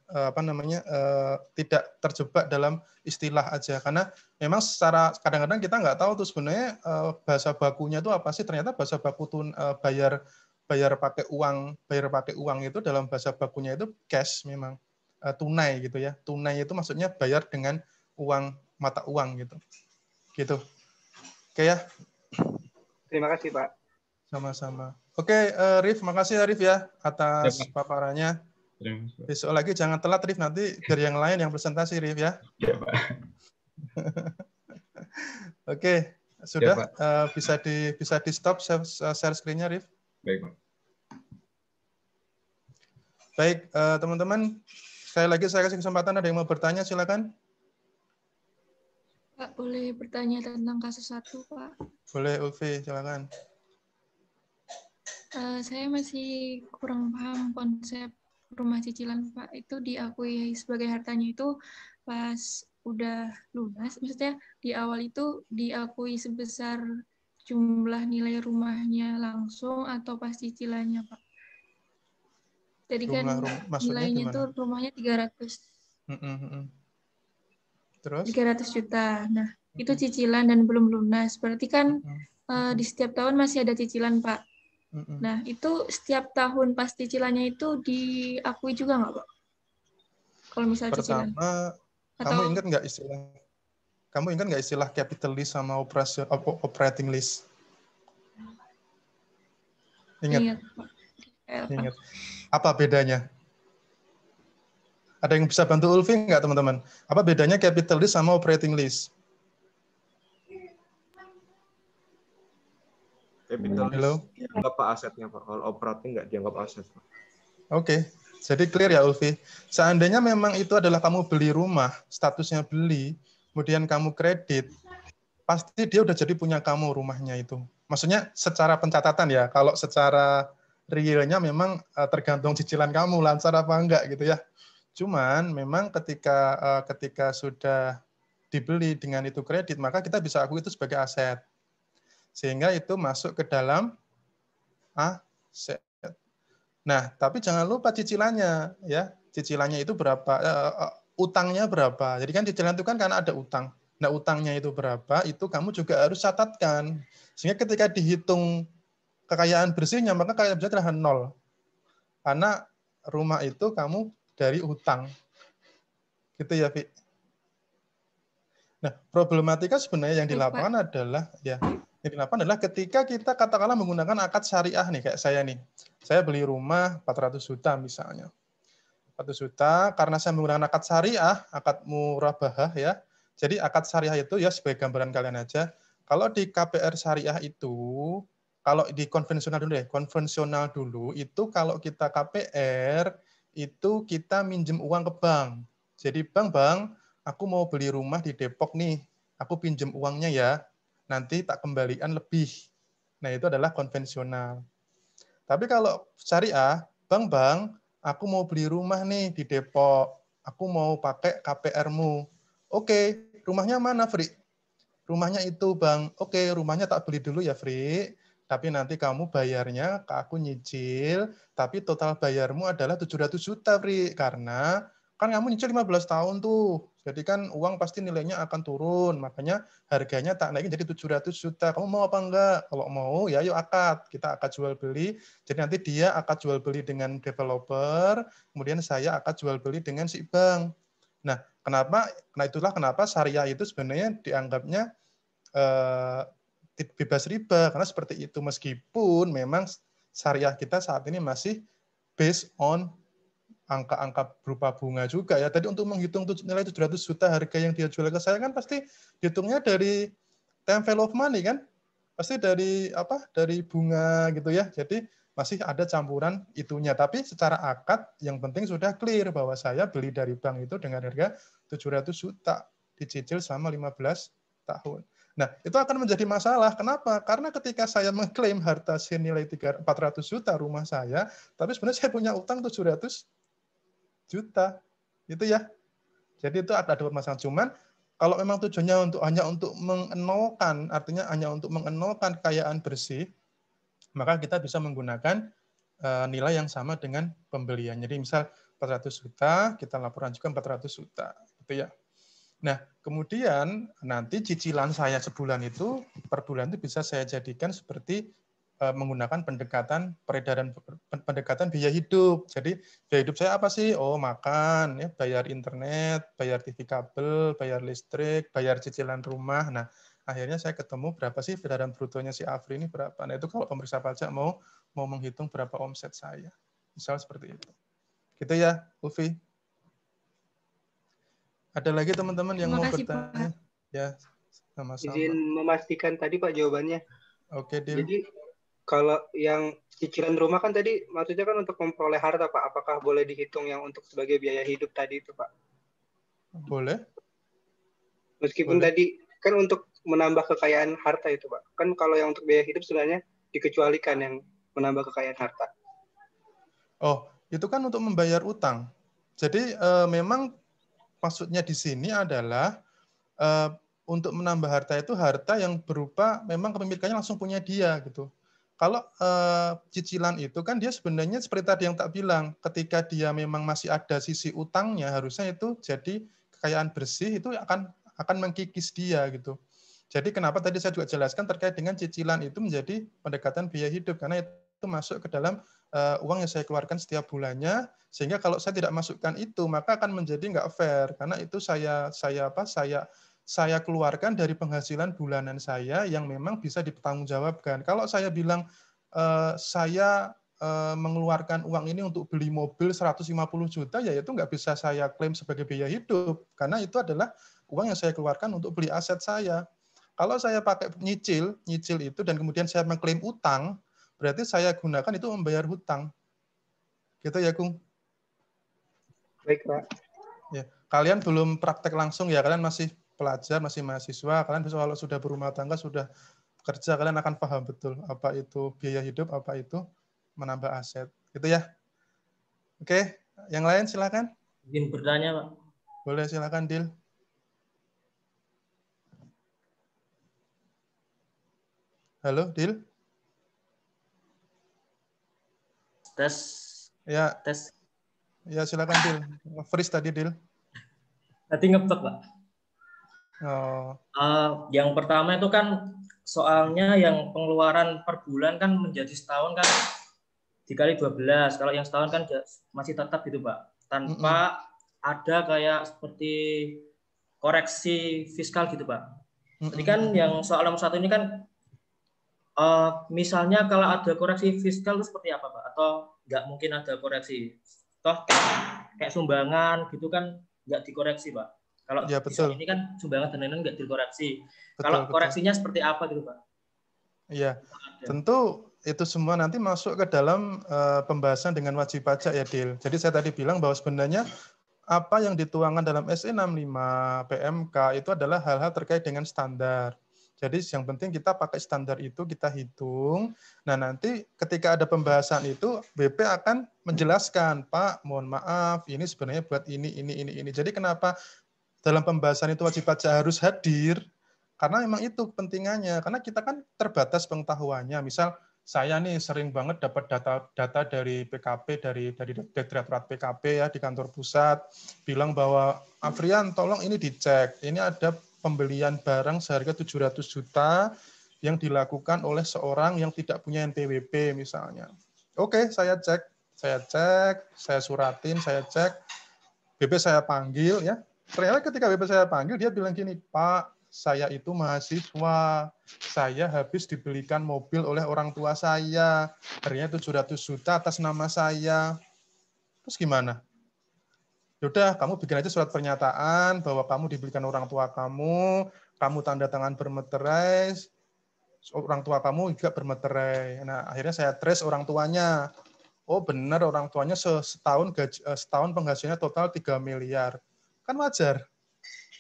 tidak terjebak dalam istilah aja, karena memang secara kadang-kadang kita nggak tahu tuh sebenarnya bahasa bakunya itu apa sih. Ternyata bahasa baku bayar pakai uang itu dalam bahasa bakunya itu cash, memang tunai gitu ya. Tunai itu maksudnya bayar dengan uang, mata uang gitu. Oke ya. Terima kasih Pak. Sama-sama. Oke, Rif, makasih ya Rif ya atas paparannya. Besok lagi jangan telat Rif, nanti biar yang lain yang presentasi Rif ya. Ya, Pak. Oke, sudah Ya, Pak. bisa di stop share screen-nya Rif. Baik, Pak. Baik, teman-teman, sekali lagi saya kasih kesempatan, ada yang mau bertanya silakan. Pak, boleh bertanya tentang kasus 1, Pak? Boleh, Ulfi, silakan. Saya masih kurang paham konsep rumah cicilan, Pak. Itu diakui sebagai hartanya itu pas udah lunas, maksudnya di awal itu diakui sebesar jumlah nilai rumahnya langsung atau pas cicilannya, Pak? Jadi kan nilainya itu rumahnya 300. Terus? 300 juta. Nah, itu cicilan dan belum lunas. Berarti kan di setiap tahun masih ada cicilan, Pak. Nah, itu setiap tahun pas cicilannya itu diakui juga nggak, Pak? Kalau misalnya cicilan. Pertama, kamu ingat nggak istilah capital lease sama operating lease? Ingat? Ingat. Apa bedanya? Ada yang bisa bantu Ulfi nggak, teman-teman? Apa bedanya capital lease sama operating lease? Capital lease dianggap asetnya, Pak. Kalau operating nggak dianggap aset, Pak. Oke, jadi clear ya Ulfi. Seandainya memang itu adalah kamu beli rumah, statusnya beli, kemudian kamu kredit, pasti dia udah jadi punya kamu rumahnya itu. Maksudnya secara pencatatan ya, kalau secara realnya memang tergantung cicilan kamu lancar apa enggak gitu ya. Cuman memang ketika sudah dibeli dengan itu kredit, maka kita bisa akui itu sebagai aset. Sehingga itu masuk ke dalam aset. Nah, tapi jangan lupa cicilannya ya. Cicilannya itu berapa? Utangnya berapa? Jadi kan cicilan itu kan karena ada utang. Nah, utangnya itu berapa? Itu kamu juga harus catatkan. Sehingga ketika dihitung kekayaan bersihnya, maka kekayaan bersihnya adalah 0. Karena rumah itu kamu dari utang. Gitu ya, Vi. Nah, problematika sebenarnya yang di lapangan adalah ketika kita katakanlah menggunakan akad syariah nih, kayak saya nih. Saya beli rumah 400 juta misalnya. 400 juta karena saya menggunakan akad syariah, akad murabahah ya. Jadi akad syariah itu ya sebagai gambaran kalian aja. Kalau di KPR syariah itu, kalau di konvensional dulu itu kalau kita KPR itu kita minjem uang ke bank. Jadi bang, aku mau beli rumah di Depok nih, aku pinjem uangnya ya, nanti tak kembalian lebih. Nah, itu adalah konvensional. Tapi kalau syariah, bang, aku mau beli rumah nih di Depok, aku mau pakai KPR-mu. Oke, rumahnya mana, Fri? Rumahnya itu, Bang. Oke, rumahnya tak beli dulu ya, Fri. Tapi nanti kamu bayarnya ke aku nyicil, tapi total bayarmu adalah 700 juta, Fri. Karena kan kamu nyicil 15 tahun tuh. Jadi kan uang pasti nilainya akan turun. Makanya harganya tak naikin jadi 700 juta. Kamu mau apa enggak? Kalau mau, ya yuk akad. Kita akad jual beli. Jadi nanti dia akad jual beli dengan developer, kemudian saya akad jual beli dengan si bank. Nah, Kenapa? Nah itulah kenapa syariah itu sebenarnya dianggapnya bebas riba, karena seperti itu, meskipun memang syariah kita saat ini masih based on angka-angka berupa bunga juga ya. Tadi untuk menghitung nilai 700 juta harga yang dia jual ke saya kan pasti hitungnya dari time value of money kan, pasti dari apa, dari bunga gitu ya. Jadi masih ada campuran itunya, tapi secara akad yang penting sudah clear bahwa saya beli dari bank itu dengan harga 700 juta dicicil selama 15 tahun. Nah, itu akan menjadi masalah. Kenapa? Karena ketika saya mengklaim harta senilai 400 juta rumah saya, tapi sebenarnya saya punya utang 700 juta. Itu ya. Jadi itu ada permasalahan. Cuman kalau memang tujuannya hanya untuk mengenolkan, artinya hanya untuk mengenolkan kekayaan bersih, maka kita bisa menggunakan nilai yang sama dengan pembelian. Jadi misal 400 juta, kita laporan juga 400 juta. Gitu ya. Nah, kemudian nanti cicilan saya sebulan itu, per bulan itu bisa saya jadikan seperti menggunakan pendekatan biaya hidup. Jadi biaya hidup saya apa sih? Oh, makan, ya, bayar internet, bayar TV kabel, bayar listrik, bayar cicilan rumah. Nah, akhirnya saya ketemu berapa sih pendapatan brutonya si Afri ini berapa. Nah, itu kalau pemeriksa pajak mau menghitung berapa omset saya. Misal seperti itu. Gitu ya, Ulfi. Ada lagi teman-teman yang mau bertanya? Pak. Ya, sama-sama. Izin memastikan tadi Pak jawabannya. Oke, Dil. Jadi kalau yang cicilan rumah kan tadi maksudnya kan untuk memperoleh harta Pak. Apakah boleh dihitung yang untuk sebagai biaya hidup tadi itu Pak? Boleh. Meskipun boleh. Tadi kan untuk menambah kekayaan harta itu Pak. Kan kalau yang untuk biaya hidup sebenarnya dikecualikan yang menambah kekayaan harta. Oh, itu kan untuk membayar utang. Jadi memang maksudnya di sini adalah untuk menambah harta itu harta yang berupa memang kepemilikannya langsung punya dia gitu. Kalau cicilan itu kan dia sebenarnya seperti tadi yang tak bilang, ketika dia memang masih ada sisi utangnya, harusnya itu jadi kekayaan bersih itu akan mengkikis dia gitu. Jadi kenapa tadi saya juga jelaskan terkait dengan cicilan itu menjadi pendekatan biaya hidup, karena itu masuk ke dalam uang yang saya keluarkan setiap bulannya, sehingga kalau saya tidak masukkan itu maka akan menjadi nggak fair, karena itu saya keluarkan dari penghasilan bulanan saya yang memang bisa dipertanggungjawabkan. Kalau saya bilang saya mengeluarkan uang ini untuk beli mobil 150 juta, ya itu nggak bisa saya klaim sebagai biaya hidup, karena itu adalah uang yang saya keluarkan untuk beli aset saya. Kalau saya pakai nyicil itu dan kemudian saya mengklaim utang, berarti saya gunakan itu membayar hutang. Gitu ya, Kung? Baik, Pak. Ya, kalian belum praktek langsung ya, kalian masih pelajar, masih mahasiswa, kalian besok kalau sudah berumah tangga, sudah kerja, kalian akan paham betul apa itu biaya hidup, apa itu menambah aset. Gitu ya. Oke, yang lain silakan. Izin bertanya, Pak. Boleh, silakan, Dil. Halo, Dil. Tes. Ya. Tes. Ya, silakan, Dil. Freeze tadi, Dil. Tadi ngetok, Pak. Oh. Yang pertama itu kan soalnya yang pengeluaran per bulan kan menjadi setahun kan dikali 12. Kalau yang setahun kan masih tetap gitu, Pak. Tanpa ada kayak seperti koreksi fiskal gitu, Pak. Jadi kan yang soal nomor 1 ini kan misalnya kalau ada koreksi fiskal itu seperti apa, Pak? Atau nggak mungkin ada koreksi? Toh kayak sumbangan gitu kan nggak dikoreksi, Pak. Kalau ya, betul. Ini kan sumbangan dan lain-lain nggak dikoreksi. Kalau koreksinya seperti apa gitu, Pak? Iya, tentu itu semua nanti masuk ke dalam pembahasan dengan wajib pajak ya, Dil. Jadi saya tadi bilang bahwa sebenarnya apa yang dituangkan dalam SE 65 PMK itu adalah hal-hal terkait dengan standar. Jadi yang penting kita pakai standar itu, kita hitung. Nah nanti ketika ada pembahasan itu, BP akan menjelaskan, Pak, mohon maaf, ini sebenarnya buat ini. Jadi kenapa dalam pembahasan itu wajib pajak harus hadir? Karena memang itu kepentingannya. Karena kita kan terbatas pengetahuannya. Misal saya nih sering banget dapat data dari PKP, dari Direktorat PKP ya di kantor pusat, bilang bahwa Afrian tolong ini dicek, ini ada pembelian barang seharga 700 juta yang dilakukan oleh seorang yang tidak punya NPWP misalnya. Oke, saya cek, saya suratin, saya cek, BP saya panggil ya, Ternyata ketika BP saya panggil, dia bilang gini, Pak, saya itu mahasiswa, saya habis dibelikan mobil oleh orang tua saya, harganya 700 juta atas nama saya. Terus gimana? Yaudah, kamu bikin aja surat pernyataan bahwa kamu dibelikan orang tua kamu tanda tangan bermeterai, orang tua kamu juga bermeterai. Nah, akhirnya saya trace orang tuanya. Oh benar, orang tuanya setahun penghasilannya total 3 miliar. Kan wajar.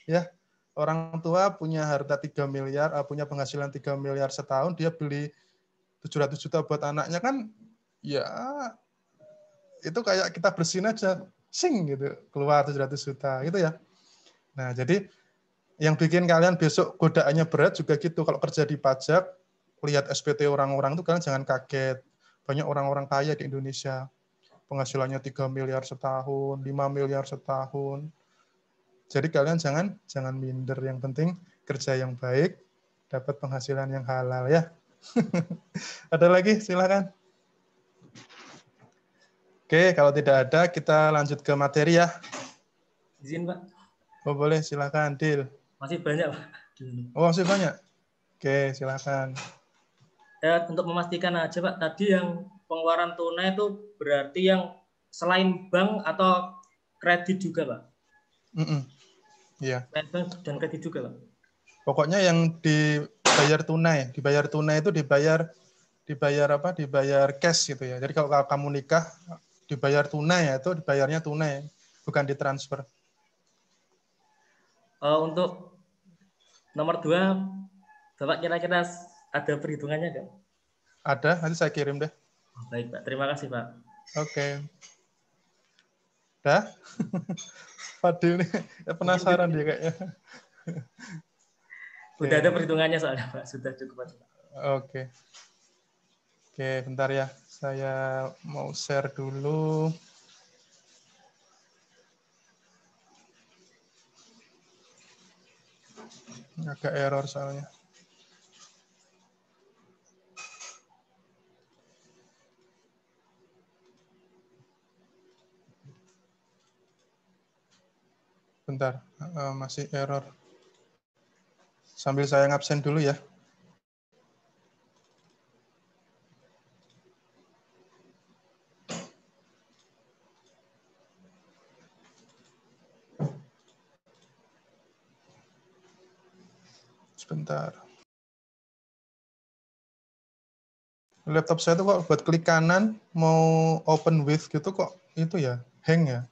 Ya, orang tua punya harta 3 miliar, punya penghasilan 3 miliar setahun, dia beli 700 juta buat anaknya kan, ya itu kayak kita bersihin aja, sing gitu, keluar 700 juta, gitu ya. Nah, jadi yang bikin kalian besok godaannya berat juga gitu, kalau kerja di pajak, lihat SPT orang-orang itu kalian jangan kaget. Banyak orang-orang kaya di Indonesia, penghasilannya 3 miliar setahun, 5 miliar setahun. Jadi kalian jangan minder, yang penting kerja yang baik, dapat penghasilan yang halal ya. Ada lagi? Silakan. Oke, kalau tidak ada kita lanjut ke materi ya. Izin, Pak. Oh, boleh, silakan, Dil. Masih banyak, Pak. Oh, masih banyak. Oke, silakan. Ya, untuk memastikan aja, Pak, tadi yang pengeluaran tunai itu berarti yang selain bank atau kredit juga, Pak? Iya. Selain bank dan kredit juga, Pak? Pokoknya yang dibayar tunai itu dibayar apa? Dibayar cash gitu ya. Jadi kalau kamu nikah dibayar tunai ya, itu dibayarnya tunai, bukan ditransfer. Untuk nomor 2, Bapak kira-kira ada perhitungannya nggak? Ada, nanti saya kirim deh. Baik, Pak. Terima kasih, Pak. Oke. Dah? Fadil nih, penasaran dia kayaknya. Sudah ada perhitungannya soalnya, Pak. Sudah cukup, Pak. Oke. Oke, bentar ya. Saya mau share dulu. Agak error soalnya. Bentar, masih error. Sambil saya ngabsen dulu ya. Sebentar. Laptop saya tuh kok buat klik kanan, mau open with gitu kok itu ya, hang ya.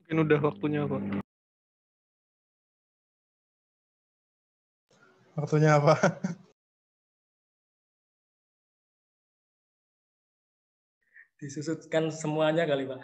Mungkin udah waktunya, Pak. Waktunya apa? Disusutkan semuanya kali, Pak.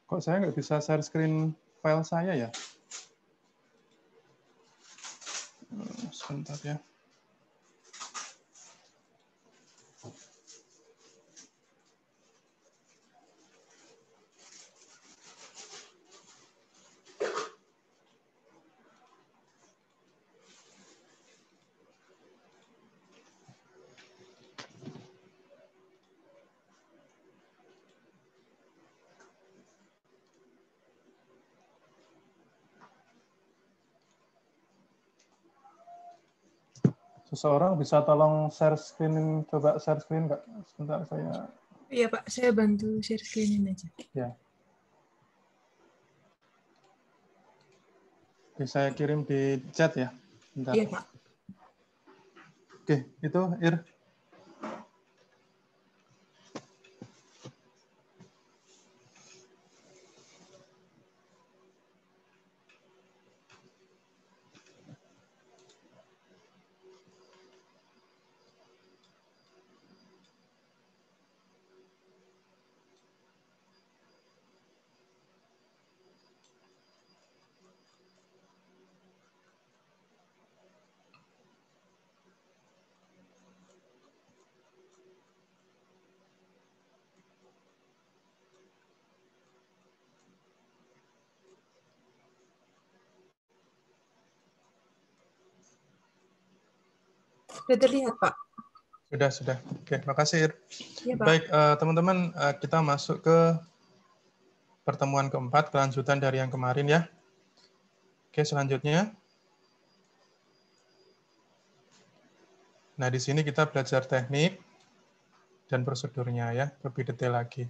Kok saya nggak bisa share screen file saya ya? Sebentar ya. Seseorang bisa tolong share screen, coba share screen Kak? Sebentar saya. Iya Pak, saya bantu share screen aja. Ya. Oke, saya kirim di chat ya. Bentar. Iya Pak. Oke, itu Ir. Sudah terlihat Pak. Sudah. Oke, makasih Ir. Iya Pak. Baik, teman-teman, kita masuk ke pertemuan keempat, kelanjutan dari yang kemarin ya. Oke, selanjutnya. Nah, di sini kita belajar teknik dan prosedurnya ya, lebih detail lagi.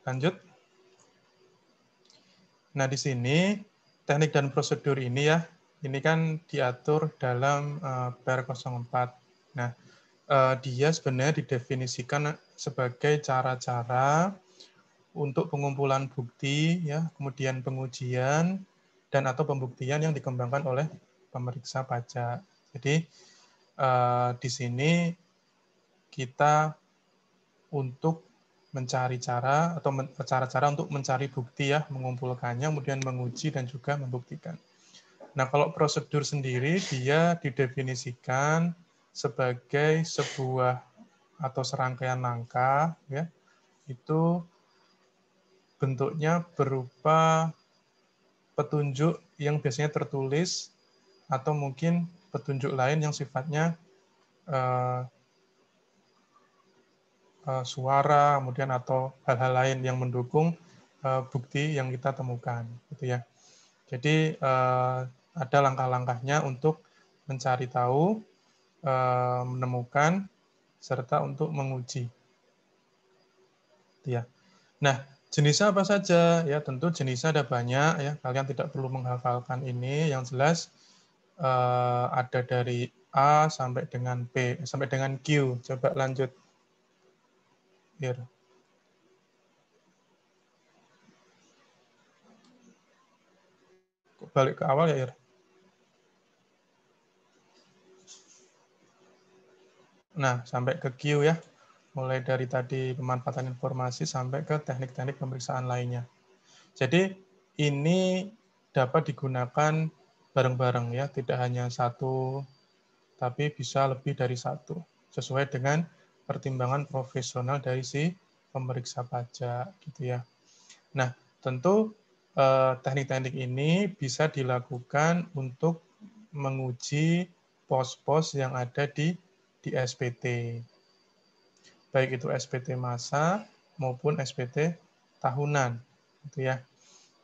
Lanjut. Nah, di sini teknik dan prosedur ini ya, ini kan diatur dalam PR 04. Nah, dia sebenarnya didefinisikan sebagai cara-cara untuk pengumpulan bukti, ya, kemudian pengujian, dan atau pembuktian yang dikembangkan oleh pemeriksa pajak. Jadi, di sini kita untuk mencari cara atau cara-cara untuk mencari bukti ya, mengumpulkannya, kemudian menguji dan juga membuktikan. Nah, kalau prosedur sendiri dia didefinisikan sebagai sebuah atau serangkaian langkah ya, itu bentuknya berupa petunjuk yang biasanya tertulis atau mungkin petunjuk lain yang sifatnya suara, kemudian atau hal-hal lain yang mendukung bukti yang kita temukan, gitu ya. Jadi ada langkah-langkahnya untuk mencari tahu, menemukan, serta untuk menguji. Gitu ya. Nah, jenisnya apa saja? Ya, tentu jenisnya ada banyak ya. Kalian tidak perlu menghafalkan ini. Yang jelas ada dari A sampai dengan P sampai dengan Q. Coba lanjut. Ir. Balik ke awal ya, Ir. Nah, sampai ke Q ya. Mulai dari tadi pemanfaatan informasi sampai ke teknik-teknik pemeriksaan lainnya. Jadi ini dapat digunakan bareng-bareng ya, tidak hanya satu, tapi bisa lebih dari satu, sesuai dengan pertimbangan profesional dari si pemeriksa pajak, gitu ya. Nah, tentu teknik-teknik ini bisa dilakukan untuk menguji pos-pos yang ada di SPT. Baik itu SPT masa maupun SPT tahunan, gitu ya.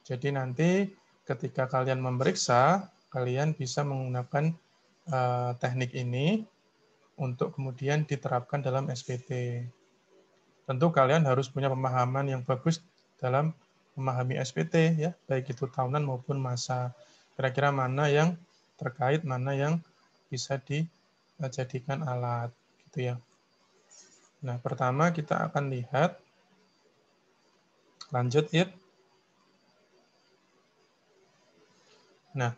Jadi nanti ketika kalian memeriksa, kalian bisa menggunakan teknik ini untuk kemudian diterapkan dalam SPT. Tentu kalian harus punya pemahaman yang bagus dalam memahami SPT, ya, baik itu tahunan maupun masa. Kira-kira mana yang terkait, mana yang bisa dijadikan alat, gitu ya. Nah, pertama kita akan lihat, lanjut, It. Nah,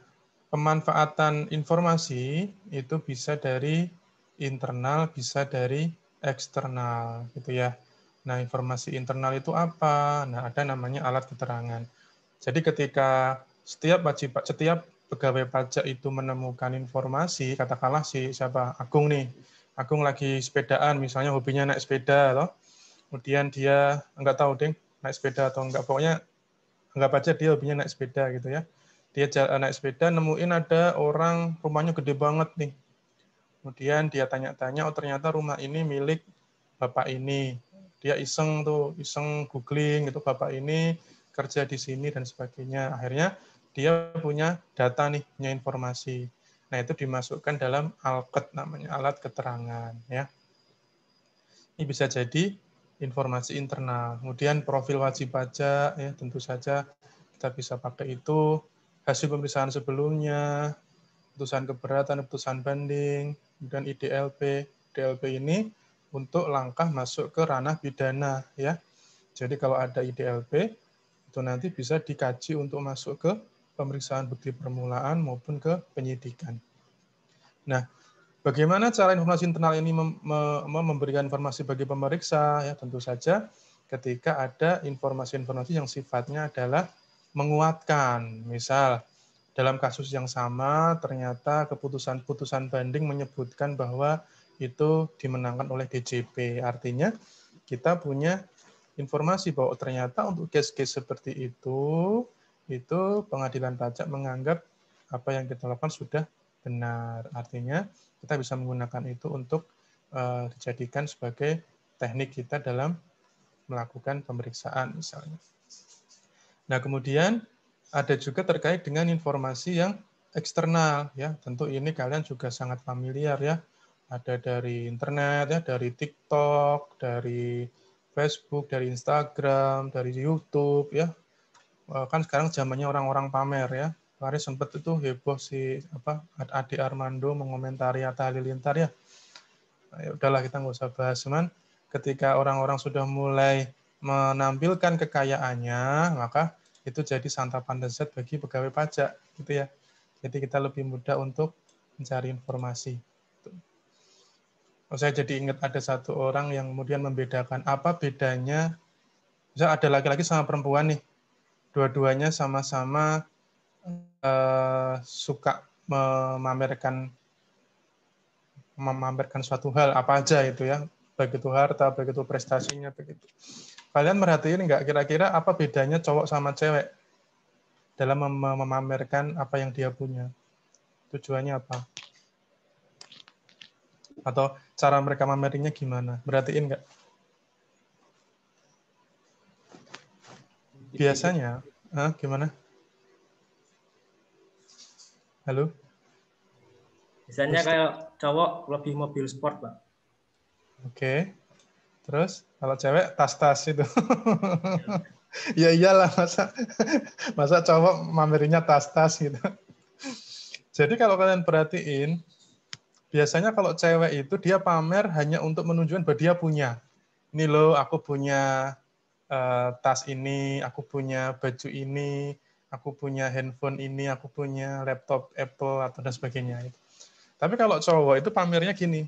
pemanfaatan informasi itu bisa dari internal, bisa dari eksternal, gitu ya. Nah, informasi internal itu apa? Nah, ada namanya alat keterangan. Jadi ketika setiap pegawai pajak itu menemukan informasi, katakanlah si siapa Agung nih, Agung lagi sepedaan, misalnya hobinya naik sepeda, loh. Kemudian dia nggak tahu deh naik sepeda atau enggak, pokoknya anggap aja dia hobinya naik sepeda gitu ya. Dia naik sepeda, nemuin ada orang rumahnya gede banget nih. Kemudian dia tanya-tanya, oh ternyata rumah ini milik bapak ini. Dia iseng googling gitu, bapak ini kerja di sini dan sebagainya. Akhirnya dia punya data nih, punya informasi. Nah, itu dimasukkan dalam ALKET namanya, alat keterangan ya. Ini bisa jadi informasi internal. Kemudian profil wajib pajak ya, tentu saja kita bisa pakai itu, hasil pemeriksaan sebelumnya, putusan keberatan, putusan banding, dan IDLP. IDLP ini untuk langkah masuk ke ranah pidana ya. Jadi kalau ada IDLP itu nanti bisa dikaji untuk masuk ke pemeriksaan bukti permulaan maupun ke penyidikan. Nah, bagaimana cara informasi internal ini memberikan informasi bagi pemeriksa? Ya, tentu saja ketika ada informasi-informasi yang sifatnya adalah menguatkan. Misal, dalam kasus yang sama, ternyata keputusan banding menyebutkan bahwa itu dimenangkan oleh DJP. Artinya, kita punya informasi bahwa ternyata untuk case-case seperti itu pengadilan pajak menganggap apa yang kita lakukan sudah benar. Artinya, kita bisa menggunakan itu untuk dijadikan sebagai teknik kita dalam melakukan pemeriksaan misalnya. Nah, kemudian ada juga terkait dengan informasi yang eksternal ya. Tentu ini kalian juga sangat familiar ya. Ada dari internet ya, dari TikTok, dari Facebook, dari Instagram, dari YouTube ya. Kan sekarang zamannya orang-orang pamer ya. Kemarin sempat itu heboh si Ade Armando mengomentari Atta Halilintar ya. Nah, ya udahlah kita nggak usah bahas, cuman ketika orang-orang sudah mulai menampilkan kekayaannya, maka itu jadi santapan lezat bagi pegawai pajak gitu ya. Jadi kita lebih mudah untuk mencari informasi. Saya jadi ingat ada satu orang yang kemudian membedakan apa bedanya, misalnya ada laki-laki sama perempuan nih, dua-duanya sama-sama suka memamerkan suatu hal apa aja itu ya, baik itu harta, baik itu prestasinya, begitu. Kalian merhatiin nggak kira-kira apa bedanya cowok sama cewek dalam memamerkan apa yang dia punya? Tujuannya apa? Atau cara mereka mamerinnya gimana? Merhatiin nggak? Biasanya, gimana? Halo? Biasanya kayak cowok lebih mobil sport, Pak. Oke. Terus kalau cewek tas-tas itu. Ya iyalah, masa cowok mamerinya tas-tas gitu. Jadi kalau kalian perhatiin, biasanya kalau cewek itu dia pamer hanya untuk menunjukkan bahwa dia punya. Ini loh, aku punya tas ini, aku punya baju ini, aku punya handphone ini, aku punya laptop Apple atau dan sebagainya. Tapi kalau cowok itu pamernya gini,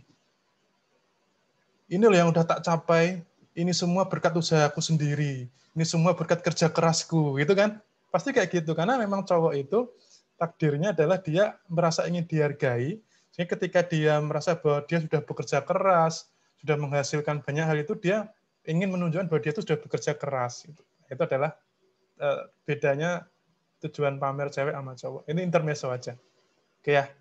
ini loh yang udah tak capai, ini semua berkat usahaku sendiri, ini semua berkat kerja kerasku, gitu kan? Pasti kayak gitu, karena memang cowok itu takdirnya adalah dia merasa ingin dihargai, sehingga ketika dia merasa bahwa dia sudah bekerja keras, sudah menghasilkan banyak hal itu, dia ingin menunjukkan bahwa dia itu sudah bekerja keras. Itu adalah bedanya tujuan pamer cewek sama cowok. Ini intermezzo aja. Oke ya.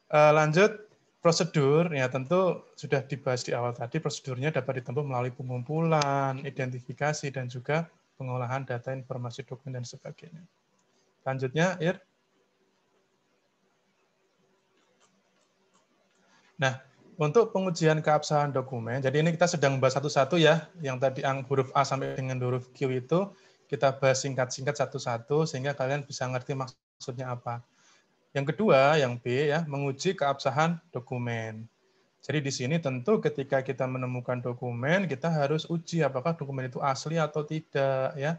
Lanjut. Prosedur, ya tentu sudah dibahas di awal tadi, prosedurnya dapat ditempuh melalui pengumpulan, identifikasi, dan juga pengolahan data, informasi, dokumen, dan sebagainya. Lanjutnya, Ir. Nah, untuk pengujian keabsahan dokumen, jadi ini kita sedang membahas satu-satu ya, yang tadi huruf A sampai dengan huruf Q itu, kita bahas singkat-singkat satu-satu, sehingga kalian bisa ngerti maksudnya apa. Yang kedua, yang B ya, menguji keabsahan dokumen. Jadi di sini tentu ketika kita menemukan dokumen, kita harus uji apakah dokumen itu asli atau tidak ya.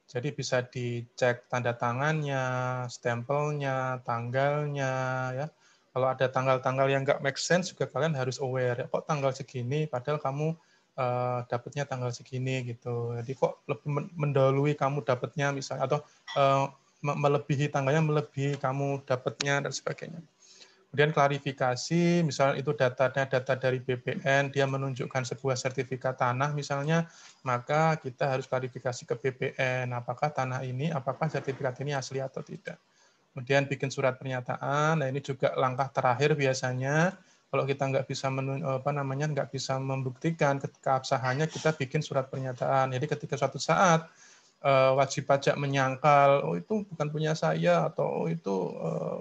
Jadi bisa dicek tanda tangannya, stempelnya, tanggalnya ya. Kalau ada tanggal-tanggal yang nggak make sense juga kalian harus aware. Ya, kok tanggal segini padahal kamu dapatnya tanggal segini gitu. Jadi kok lebih mendahului kamu dapatnya misalnya, atau melebihi tanggalnya, melebihi kamu dapatnya dan sebagainya. Kemudian klarifikasi, misalnya itu data dari BPN, dia menunjukkan sebuah sertifikat tanah misalnya, maka kita harus klarifikasi ke BPN, apakah tanah ini, apakah sertifikat ini asli atau tidak. Kemudian bikin surat pernyataan, nah ini juga langkah terakhir biasanya. Kalau kita nggak bisa nggak bisa membuktikan keabsahannya, kita bikin surat pernyataan. Jadi ketika suatu saat wajib pajak menyangkal, oh itu bukan punya saya, atau oh itu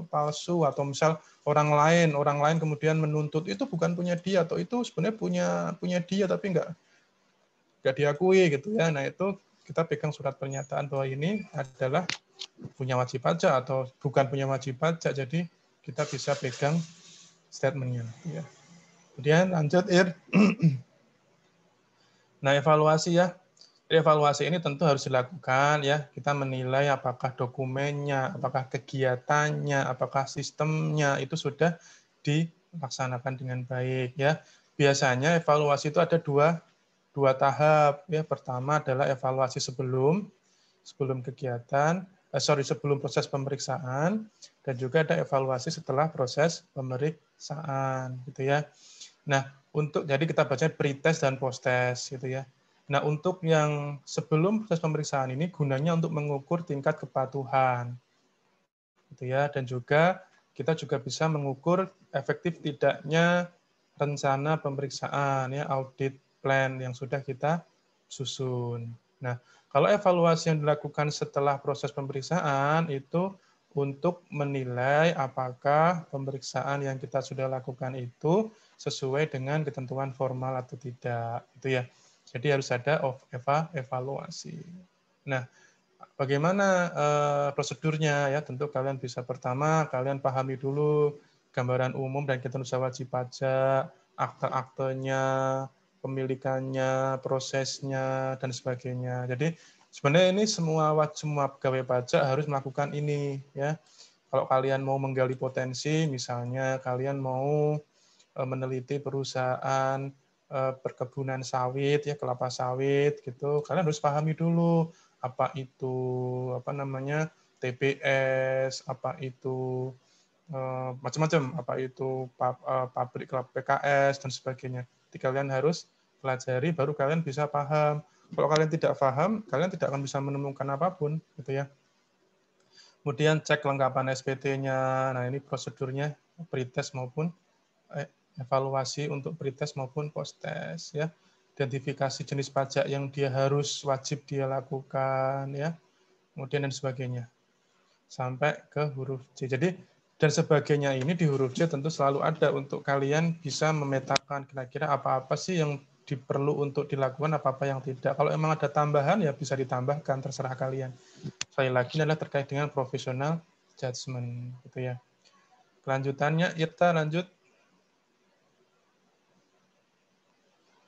palsu, atau misal orang lain kemudian menuntut itu bukan punya dia, atau itu sebenarnya punya dia tapi nggak diakui gitu ya. Nah itu kita pegang surat pernyataan bahwa ini adalah punya wajib pajak atau bukan punya wajib pajak, jadi kita bisa pegang statementnya. Ya. Kemudian lanjut Nah evaluasi ya. Evaluasi ini tentu harus dilakukan ya. Kita menilai apakah dokumennya, apakah kegiatannya, apakah sistemnya itu sudah dilaksanakan dengan baik ya. Biasanya evaluasi itu ada dua tahap ya. Pertama adalah evaluasi sebelum kegiatan, sebelum proses pemeriksaan, dan juga ada evaluasi setelah proses pemeriksaan gitu ya. Nah, jadi kita baca pre-test dan post-test gitu ya. Nah, untuk yang sebelum proses pemeriksaan ini gunanya untuk mengukur tingkat kepatuhan. Gitu ya, dan juga kita juga bisa mengukur efektif tidaknya rencana pemeriksaan ya, audit plan yang sudah kita susun. Nah, kalau evaluasi yang dilakukan setelah proses pemeriksaan itu untuk menilai apakah pemeriksaan yang kita sudah lakukan itu sesuai dengan ketentuan formal atau tidak, itu ya. Jadi harus ada evaluasi. Nah, bagaimana prosedurnya ya? Tentu kalian bisa pertama kalian pahami dulu gambaran umum dan ketentuan usaha wajib pajak, akte-aktenya, pemilikannya, prosesnya dan sebagainya. Jadi sebenarnya ini semua pegawai pajak harus melakukan ini ya. Kalau kalian mau menggali potensi, misalnya kalian mau meneliti perusahaan perkebunan sawit ya, kelapa sawit gitu, kalian harus pahami dulu apa itu TPS, apa itu macam-macam, apa itu pabrik kelapa PKS dan sebagainya. Jadi kalian harus pelajari baru kalian bisa paham. Kalau kalian tidak paham, kalian tidak akan bisa menemukan apapun gitu ya. Kemudian cek kelengkapan SPT-nya. Nah, ini prosedurnya pre-test maupun evaluasi untuk pre-test maupun post-test ya. Identifikasi jenis pajak yang dia harus wajib dia lakukan ya. Kemudian dan sebagainya. Sampai ke huruf C. Jadi dan sebagainya ini di huruf C tentu selalu ada untuk kalian bisa memetakan kira-kira apa-apa sih yang diperlu untuk dilakukan, apa-apa yang tidak. Kalau emang ada tambahan ya bisa ditambahkan, terserah kalian. Sekali lagi adalah terkait dengan professional judgment gitu ya. Kelanjutannya Irta lanjut.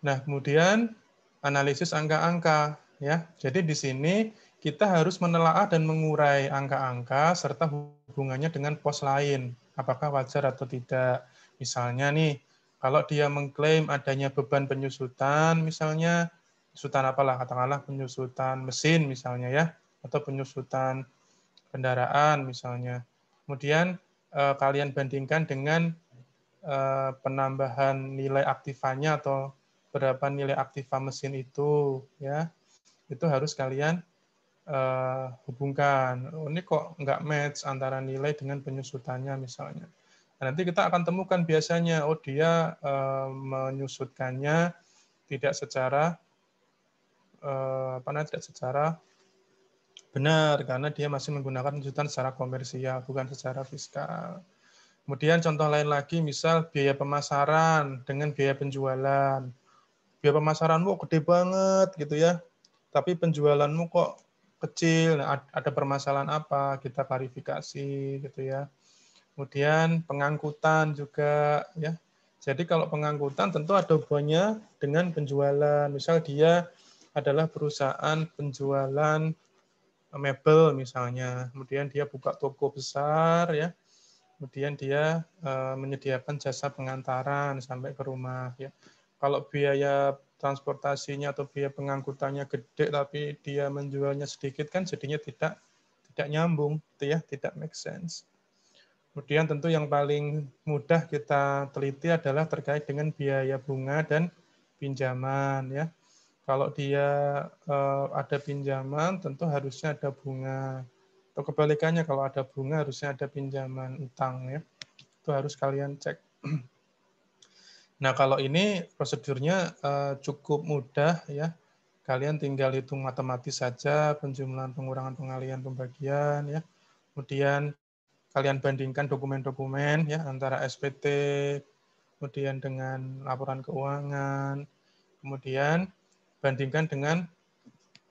Nah, kemudian analisis angka-angka ya. Jadi di sini kita harus menelaah dan mengurai angka-angka serta hubungannya dengan pos lain. Apakah wajar atau tidak? Misalnya nih, kalau dia mengklaim adanya beban penyusutan, misalnya penyusutan apalah, katakanlah penyusutan mesin misalnya ya, atau penyusutan kendaraan misalnya. Kemudian kalian bandingkan dengan penambahan nilai aktifannya atau berapa nilai aktiva mesin itu ya, itu harus kalian hubungkan. Oh, ini kok nggak match antara nilai dengan penyusutannya misalnya. Nah, nanti kita akan temukan biasanya oh dia menyusutkannya tidak secara tidak secara benar karena dia masih menggunakan penyusutan secara komersial bukan secara fiskal. Kemudian contoh lain lagi misal biaya pemasaran dengan biaya penjualan. Biaya pemasaranmu gede banget gitu ya, tapi penjualanmu kok kecil. Nah, ada permasalahan apa? Kita klarifikasi gitu ya. Kemudian pengangkutan juga ya. Jadi kalau pengangkutan tentu ada hubungannya dengan penjualan. Misal dia adalah perusahaan penjualan mebel misalnya, kemudian dia buka toko besar ya. Kemudian dia menyediakan jasa pengantaran sampai ke rumah ya. Kalau biaya transportasinya atau biaya pengangkutannya gede tapi dia menjualnya sedikit kan jadinya tidak nyambung, gitu ya, tidak make sense. Kemudian tentu yang paling mudah kita teliti adalah terkait dengan biaya bunga dan pinjaman, ya. Kalau dia ada pinjaman, tentu harusnya ada bunga. Atau kebalikannya, kalau ada bunga harusnya ada pinjaman utang, ya. Itu harus kalian cek. Nah, kalau ini prosedurnya cukup mudah, ya. Kalian tinggal hitung matematis saja penjumlahan, pengurangan, pengalihan, pembagian, ya. Kemudian kalian bandingkan dokumen-dokumen ya antara SPT, kemudian dengan laporan keuangan, kemudian bandingkan dengan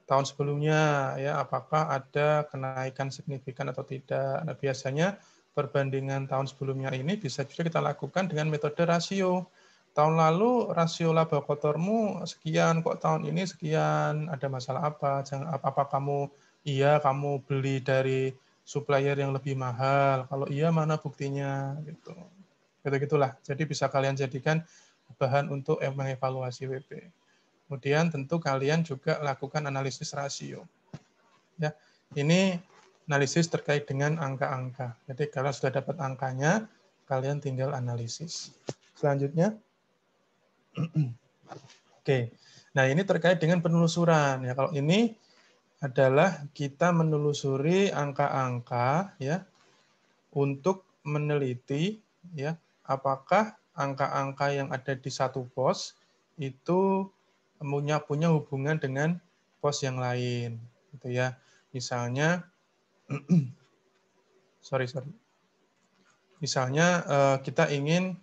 tahun sebelumnya ya apakah ada kenaikan signifikan atau tidak. Nah, biasanya perbandingan tahun sebelumnya ini bisa juga kita lakukan dengan metode rasio. Tahun lalu rasio laba kotormu sekian, kok tahun ini sekian, ada masalah apa? Apa kamu kamu beli dari supplier yang lebih mahal? Kalau iya mana buktinya gitu. Gitu-gitulah. Jadi bisa kalian jadikan bahan untuk mengevaluasi WP. Kemudian tentu kalian juga lakukan analisis rasio. Ya, ini analisis terkait dengan angka-angka. Jadi kalau sudah dapat angkanya, kalian tinggal analisis. Selanjutnya, oke. Nah, ini terkait dengan penelusuran. Ya, kalau ini adalah kita menelusuri angka-angka ya untuk meneliti ya apakah angka-angka yang ada di satu pos itu punya hubungan dengan pos yang lain gitu ya. Misalnya Misalnya kita ingin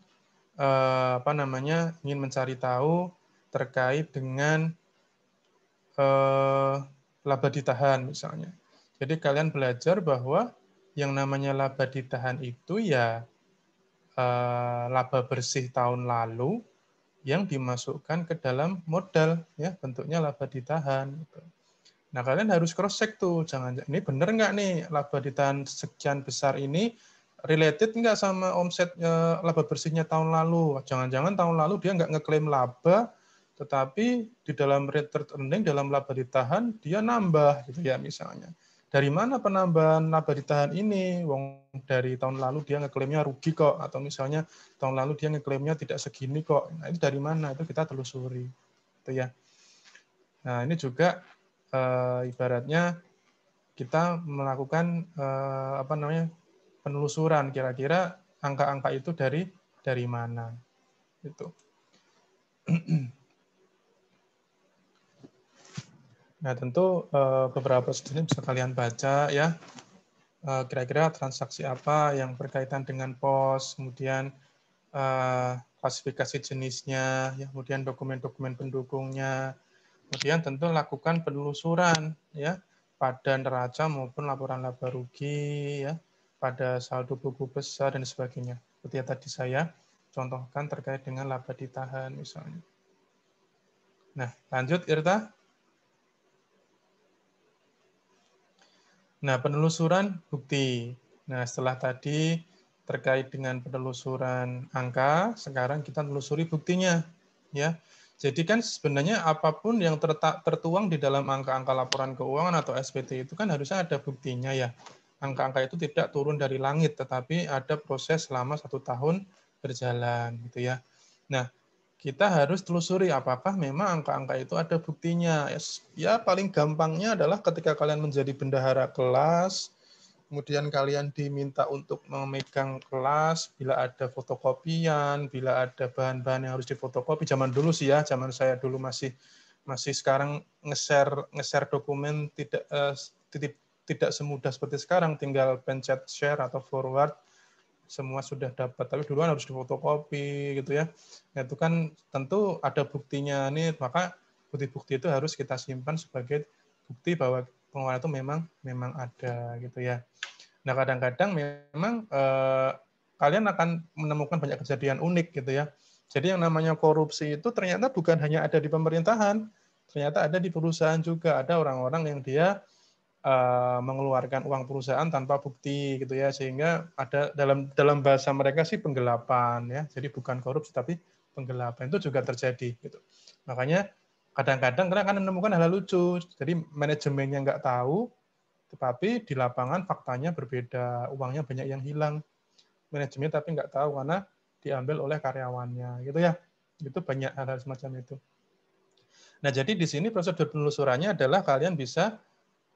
ingin mencari tahu terkait dengan laba ditahan misalnya. Jadi kalian belajar bahwa yang namanya laba ditahan itu ya laba bersih tahun lalu yang dimasukkan ke dalam modal ya bentuknya laba ditahan. Nah kalian harus cross check tuh, jangan ini bener nggak nih laba ditahan sekian besar ini related nggak sama omset laba bersihnya tahun lalu. Jangan-jangan tahun lalu dia nggak ngeklaim laba, tetapi di dalam rate earning dalam laba ditahan dia nambah gitu ya misalnya. Dari mana penambahan laba ditahan ini? Wong dari tahun lalu dia ngeklaimnya rugi kok, atau misalnya tahun lalu dia ngeklaimnya tidak segini kok. Nah, itu dari mana? Itu kita telusuri. Gitu ya. Nah, ini juga ibaratnya kita melakukan penelusuran kira-kira angka-angka itu dari mana. Gitu. Nah, tentu beberapa studi bisa kalian baca ya. Kira-kira transaksi apa yang berkaitan dengan pos, kemudian klasifikasi jenisnya, ya, kemudian dokumen-dokumen pendukungnya, kemudian tentu lakukan penelusuran ya pada neraca maupun laporan laba rugi, ya, pada saldo buku besar dan sebagainya. Seperti yang tadi saya contohkan terkait dengan laba ditahan misalnya. Nah, lanjut Irta. Nah, penelusuran bukti. Nah, setelah tadi terkait dengan penelusuran angka, sekarang kita telusuri buktinya. Ya, jadi kan sebenarnya apapun yang tertuang di dalam angka-angka laporan keuangan atau SPT itu kan harusnya ada buktinya ya. Angka-angka itu tidak turun dari langit, tetapi ada proses selama 1 tahun berjalan, gitu ya. Nah, kita harus telusuri apakah memang angka-angka itu ada buktinya. Ya paling gampangnya adalah ketika kalian menjadi bendahara kelas, kemudian kalian diminta untuk memegang kelas, bila ada fotokopian, bila ada bahan-bahan yang harus difotokopi. Zaman dulu sih ya, zaman saya dulu masih sekarang nge-share dokumen tidak semudah seperti sekarang, tinggal pencet share atau forward, semua sudah dapat, tapi duluan harus difotokopi gitu ya. Nah, itu kan tentu ada buktinya nih, maka bukti-bukti itu harus kita simpan sebagai bukti bahwa pengeluaran itu memang ada gitu ya. Nah, kadang-kadang memang kalian akan menemukan banyak kejadian unik gitu ya. Jadi yang namanya korupsi itu ternyata bukan hanya ada di pemerintahan, ternyata ada di perusahaan juga. Ada orang-orang yang dia mengeluarkan uang perusahaan tanpa bukti gitu ya, sehingga ada dalam bahasa mereka sih penggelapan ya. Jadi bukan korupsi tapi penggelapan itu juga terjadi gitu. Makanya kadang-kadang kita akan menemukan hal lucu. Jadi manajemennya nggak tahu, tetapi di lapangan faktanya berbeda, uangnya banyak yang hilang. Manajemen tapi nggak tahu karena diambil oleh karyawannya, gitu ya. Itu banyak hal-hal semacam itu. Nah, jadi di sini prosedur penelusurannya adalah kalian bisa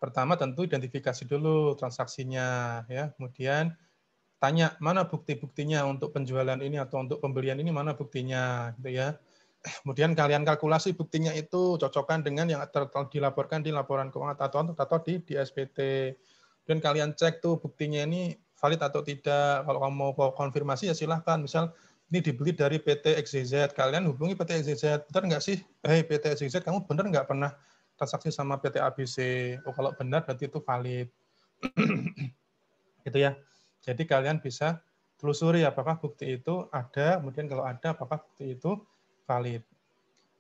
pertama tentu identifikasi dulu transaksinya, ya. Kemudian tanya mana bukti-buktinya untuk penjualan ini atau untuk pembelian ini mana buktinya, gitu ya. Kemudian kalian kalkulasi buktinya itu cocokkan dengan yang dilaporkan di laporan keuangan atau di SPT. Dan kalian cek tuh buktinya ini valid atau tidak. Kalau kamu mau konfirmasi ya silahkan. Misal ini dibeli dari PT XYZ, kalian hubungi PT XYZ, benar nggak sih? Hei PT XYZ, kamu benar nggak pernah transaksi sama PT ABC? Oh kalau benar berarti itu valid. Gitu ya. Jadi kalian bisa telusuri apakah bukti itu ada, kemudian kalau ada apakah bukti itu valid.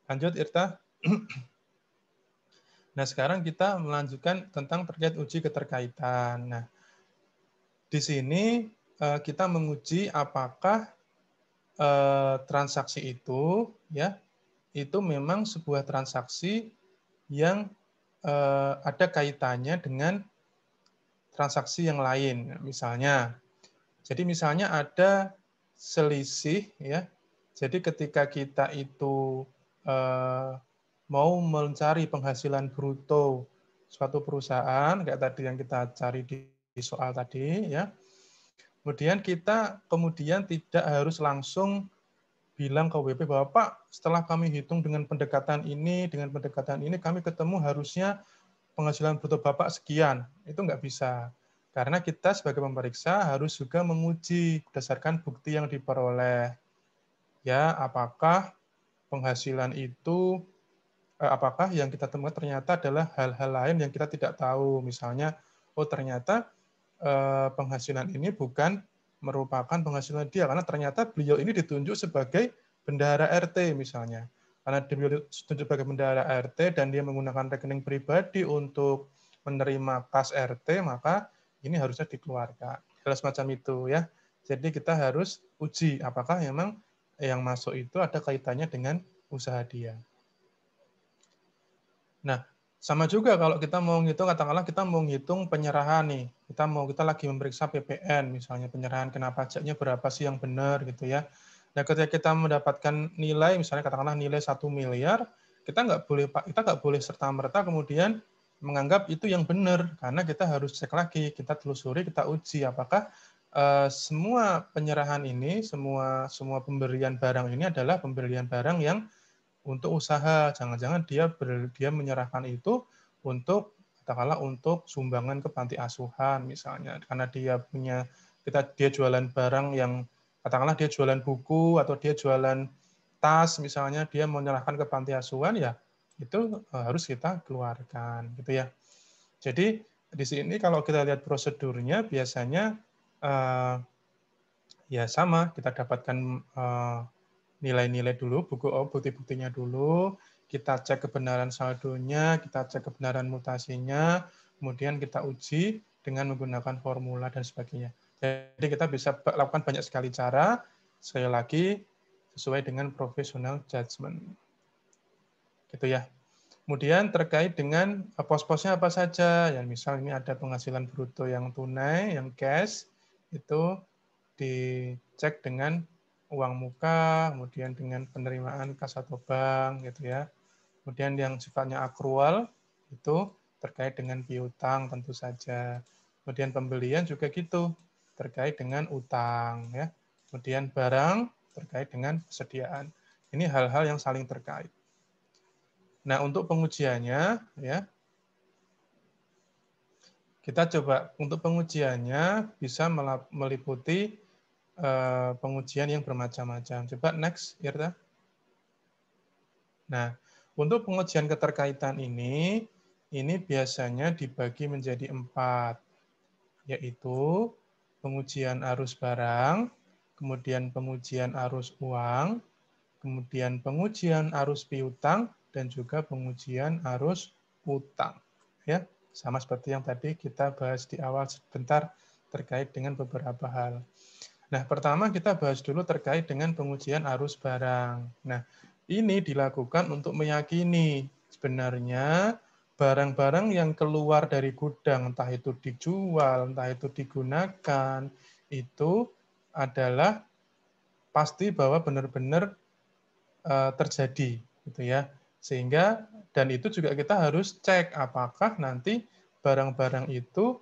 Lanjut Irta. Nah sekarang kita melanjutkan tentang terkait uji keterkaitan. Nah di sini kita menguji apakah transaksi itu ya itu memang sebuah transaksi yang ada kaitannya dengan transaksi yang lain. Misalnya, jadi misalnya ada selisih ya. Jadi ketika kita itu mau mencari penghasilan bruto suatu perusahaan kayak tadi yang kita cari di soal tadi ya. Kemudian kita tidak harus langsung bilang ke WP bahwa Pak, setelah kami hitung dengan pendekatan ini kami ketemu harusnya penghasilan bruto Bapak sekian. Itu nggak bisa. Karena kita sebagai pemeriksa harus juga menguji berdasarkan bukti yang diperoleh. Ya, apakah penghasilan itu, apakah yang kita temukan ternyata adalah hal-hal lain yang kita tidak tahu. Misalnya, oh ternyata penghasilan ini bukan merupakan penghasilan dia, karena ternyata beliau ini ditunjuk sebagai bendahara RT misalnya. Karena beliau ditunjuk sebagai bendahara RT dan dia menggunakan rekening pribadi untuk menerima kas RT, maka ini harusnya dikeluarkan. Hal semacam itu ya. Jadi kita harus uji apakah memang yang masuk itu ada kaitannya dengan usaha dia. Nah, sama juga kalau kita mau ngitung, katakanlah kita mau ngitung penyerahan nih. Kita lagi memeriksa PPN, misalnya penyerahan kena pajaknya berapa sih yang benar gitu ya. Nah, ketika kita mendapatkan nilai, misalnya katakanlah nilai 1 miliar, kita nggak boleh serta-merta kemudian menganggap itu yang benar, karena kita harus cek lagi, kita telusuri, kita uji apakah semua penyerahan ini, semua pemberian barang ini adalah pemberian barang yang untuk usaha. Jangan-jangan dia menyerahkan itu untuk katakanlah untuk sumbangan ke panti asuhan misalnya, karena dia jualan barang yang katakanlah dia jualan buku atau dia jualan tas misalnya, dia menyerahkan ke panti asuhan, ya itu harus kita keluarkan gitu ya. Jadi di sini kalau kita lihat prosedurnya biasanya ya sama, kita dapatkan nilai-nilai dulu, bukti-buktinya dulu, kita cek kebenaran saldonya, kita cek kebenaran mutasinya, kemudian kita uji dengan menggunakan formula dan sebagainya. Jadi kita bisa lakukan banyak sekali cara, sekali lagi sesuai dengan professional judgment. Gitu ya. Kemudian terkait dengan pos-posnya apa saja, ya misal ini ada penghasilan bruto yang tunai, yang cash, itu dicek dengan uang muka, kemudian dengan penerimaan kas atau bank, gitu ya. Kemudian yang sifatnya akrual itu terkait dengan piutang tentu saja. Kemudian pembelian juga gitu, terkait dengan utang, ya. Kemudian barang terkait dengan persediaan. Ini hal-hal yang saling terkait. Nah, untuk pengujiannya, ya, kita coba untuk pengujiannya bisa meliputi pengujian yang bermacam-macam. Coba next, Irta. Nah, untuk pengujian keterkaitan ini biasanya dibagi menjadi 4, yaitu pengujian arus barang, kemudian pengujian arus uang, kemudian pengujian arus piutang, dan juga pengujian arus utang. Ya, sama seperti yang tadi kita bahas di awal sebentar terkait dengan beberapa hal. Nah, pertama kita bahas dulu terkait dengan pengujian arus barang. Nah, ini dilakukan untuk meyakini sebenarnya barang-barang yang keluar dari gudang, entah itu dijual, entah itu digunakan, itu adalah pasti bahwa benar-benar terjadi, gitu ya. Sehingga dan itu juga kita harus cek apakah nanti barang-barang itu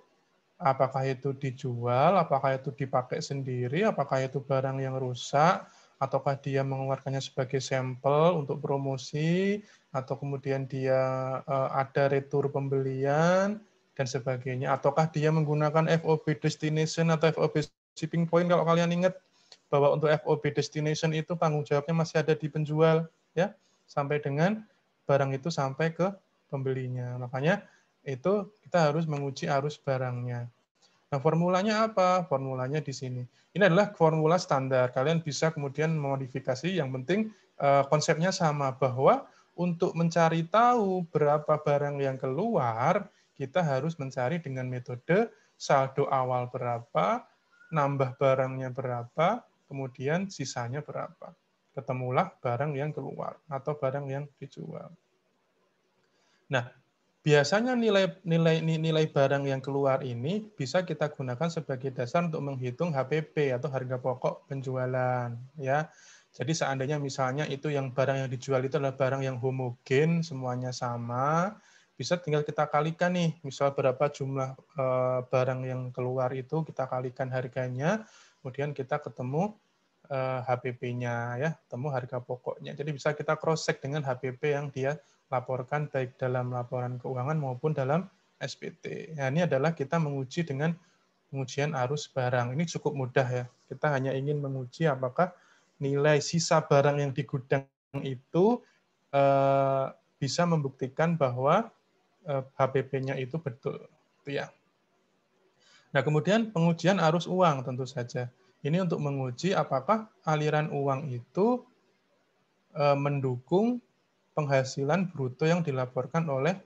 apakah itu dijual, apakah itu dipakai sendiri, apakah itu barang yang rusak, ataukah dia mengeluarkannya sebagai sampel untuk promosi, atau kemudian dia ada retur pembelian, dan sebagainya. Ataukah dia menggunakan FOB destination atau FOB shipping point, kalau kalian ingat bahwa untuk FOB destination itu tanggung jawabnya masih ada di penjual, ya, sampai dengan barang itu sampai ke pembelinya. Makanya itu kita harus menguji arus barangnya. Nah, formulanya apa? Formulanya di sini. Ini adalah formula standar. Kalian bisa kemudian memodifikasi, yang penting konsepnya sama, bahwa untuk mencari tahu berapa barang yang keluar, kita harus mencari dengan metode saldo awal berapa, nambah barangnya berapa, kemudian sisanya berapa. Ketemulah barang yang keluar atau barang yang dijual. Nah, biasanya nilai barang yang keluar ini bisa kita gunakan sebagai dasar untuk menghitung HPP atau harga pokok penjualan, ya. Jadi seandainya misalnya itu yang barang yang dijual itu adalah barang yang homogen, semuanya sama, bisa tinggal kita kalikan nih, misal berapa jumlah barang yang keluar itu, kita kalikan harganya, kemudian kita ketemu HPP-nya, ya, ketemu harga pokoknya. Jadi bisa kita cross check dengan HPP yang dia laporkan baik dalam laporan keuangan maupun dalam SPT. Nah, ini adalah kita menguji dengan pengujian arus barang. Ini cukup mudah ya. Kita hanya ingin menguji apakah nilai sisa barang yang di gudang itu bisa membuktikan bahwa HPP-nya itu betul. Itu ya. Nah, kemudian pengujian arus uang tentu saja. Ini untuk menguji apakah aliran uang itu mendukung penghasilan bruto yang dilaporkan oleh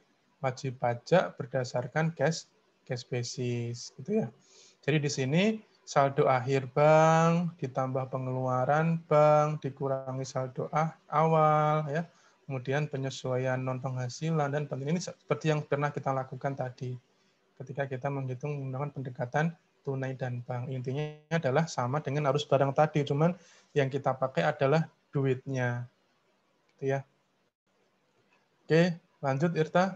wajib pajak berdasarkan cash basis, gitu ya. Jadi di sini saldo akhir bank ditambah pengeluaran bank dikurangi saldo awal, ya. Kemudian penyesuaian non penghasilan, dan ini seperti yang pernah kita lakukan tadi ketika kita menghitung menggunakan pendekatan tunai dan bank. Intinya adalah sama dengan arus barang tadi, cuman yang kita pakai adalah duitnya, gitu ya. Oke, lanjut Irta.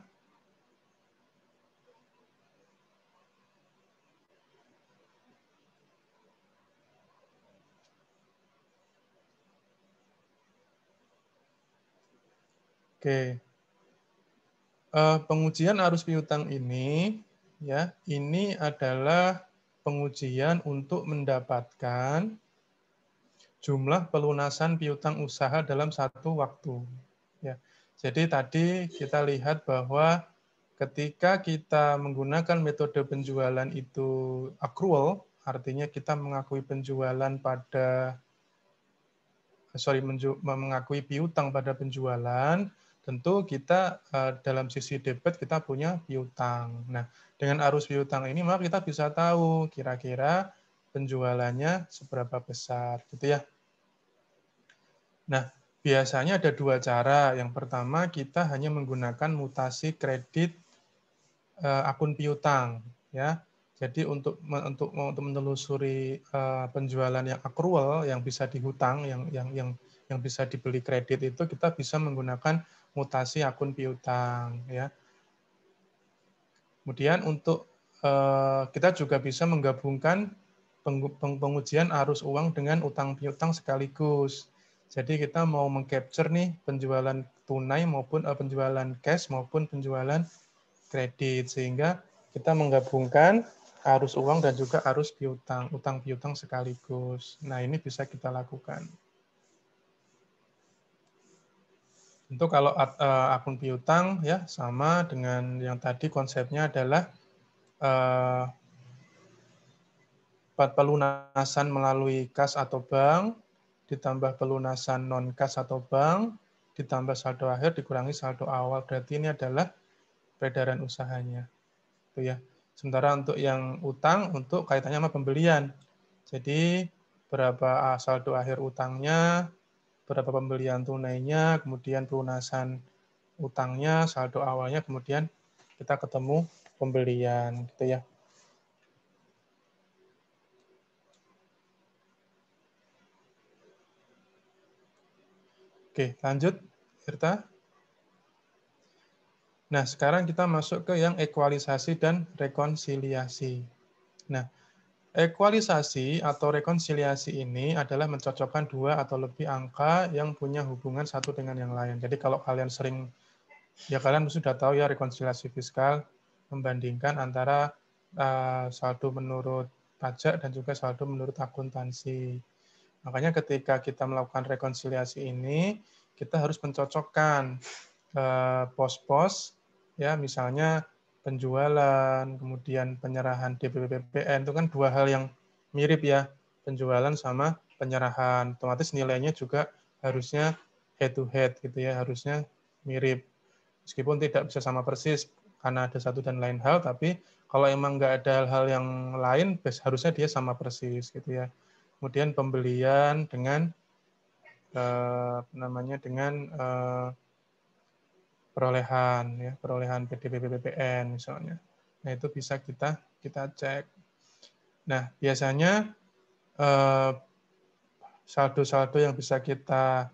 Oke. Pengujian arus piutang ini, ya, ini adalah pengujian untuk mendapatkan jumlah pelunasan piutang usaha dalam satu waktu. Ya. Jadi tadi kita lihat bahwa ketika kita menggunakan metode penjualan itu accrual, artinya kita mengakui penjualan pada mengakui piutang pada penjualan, tentu kita dalam sisi debit kita punya piutang. Nah, dengan arus piutang ini maka kita bisa tahu kira-kira penjualannya seberapa besar, gitu ya. Nah, biasanya ada dua cara. Yang pertama, kita hanya menggunakan mutasi kredit akun piutang, ya. Jadi untuk menelusuri penjualan yang accrual, yang bisa dihutang, yang bisa dibeli kredit itu, kita bisa menggunakan mutasi akun piutang, ya. Kemudian untuk kita juga bisa menggabungkan pengujian arus uang dengan utang piutang sekaligus. Jadi kita mau mengcapture nih penjualan tunai maupun penjualan cash maupun penjualan kredit, sehingga kita menggabungkan arus uang dan juga arus piutang, utang piutang sekaligus. Nah, ini bisa kita lakukan. Tentu kalau akun piutang ya sama dengan yang tadi, konsepnya adalah pelunasan melalui kas atau bank, ditambah pelunasan non-kas atau bank, ditambah saldo akhir dikurangi saldo awal. Berarti ini adalah peredaran usahanya. Itu ya. Sementara untuk yang utang, untuk kaitannya sama pembelian. Jadi berapa saldo akhir utangnya, berapa pembelian tunainya, kemudian pelunasan utangnya, saldo awalnya, kemudian kita ketemu pembelian, gitu ya. Oke, lanjut, Irta. Nah, sekarang kita masuk ke yang ekualisasi dan rekonsiliasi. Nah, ekualisasi atau rekonsiliasi ini adalah mencocokkan dua atau lebih angka yang punya hubungan satu dengan yang lain. Jadi kalau kalian sering, ya kalian sudah tahu ya rekonsiliasi fiskal membandingkan antara saldo menurut pajak dan juga saldo menurut akuntansi. Makanya ketika kita melakukan rekonsiliasi ini, kita harus mencocokkan pos-pos, ya misalnya penjualan, kemudian penyerahan DPP PPN, itu kan dua hal yang mirip ya, penjualan sama penyerahan. Otomatis nilainya juga harusnya head to head gitu ya, harusnya mirip. Meskipun tidak bisa sama persis karena ada satu dan lain hal, tapi kalau emang nggak ada hal-hal yang lain, harusnya dia sama persis gitu ya. Kemudian pembelian dengan perolehan ya, perolehan PDP PPN misalnya. Nah, itu bisa kita cek. Nah, biasanya saldo-saldo yang bisa kita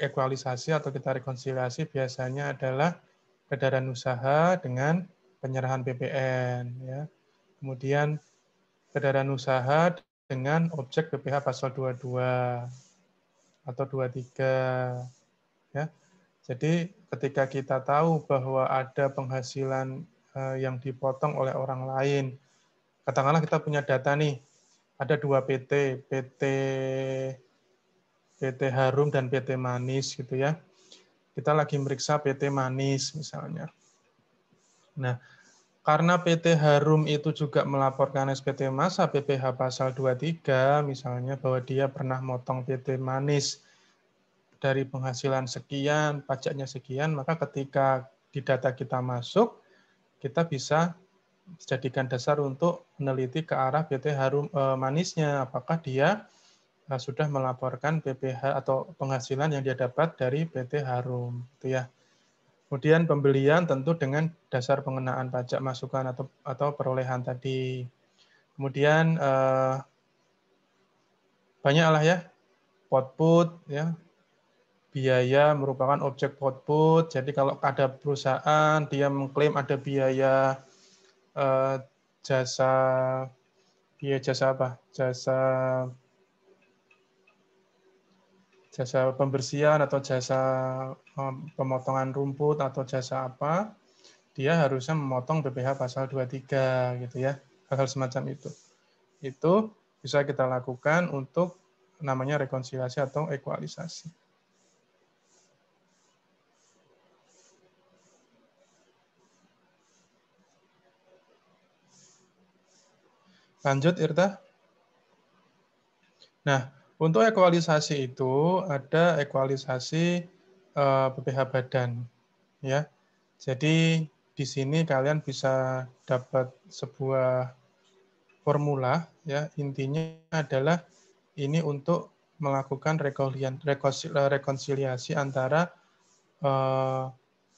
ekualisasi atau kita rekonsiliasi biasanya adalah peredaran usaha dengan penyerahan PPN ya. Kemudian peredaran usaha dengan objek PPh pasal 22 atau 23 ya. Jadi ketika kita tahu bahwa ada penghasilan yang dipotong oleh orang lain, katakanlah kita punya data nih, ada dua PT, PT Harum dan PT Manis gitu ya. Kita lagi meriksa PT Manis misalnya. Nah, karena PT Harum itu juga melaporkan SPT massa PPh pasal 23 misalnya bahwa dia pernah motong PT Manis dari penghasilan sekian, pajaknya sekian, maka ketika di data kita masuk, kita bisa jadikan dasar untuk meneliti ke arah PT Harum Manisnya, apakah dia sudah melaporkan PPh atau penghasilan yang dia dapat dari PT Harum, gitu ya. Kemudian pembelian tentu dengan dasar pengenaan pajak masukan atau perolehan tadi. Kemudian banyaklah ya output ya. Biaya merupakan objek output. Jadi kalau ada perusahaan dia mengklaim ada biaya jasa apa? Jasa pembersihan atau jasa pemotongan rumput atau jasa apa, dia harusnya memotong PPh pasal 23 gitu ya. Hal-hal semacam itu. Itu bisa kita lakukan untuk namanya rekonsiliasi atau ekualisasi. Lanjut, Irta. Nah, untuk ekualisasi itu ada ekualisasi PPh badan, ya. Jadi di sini kalian bisa dapat sebuah formula, ya. Intinya adalah ini untuk melakukan rekonsiliasi antara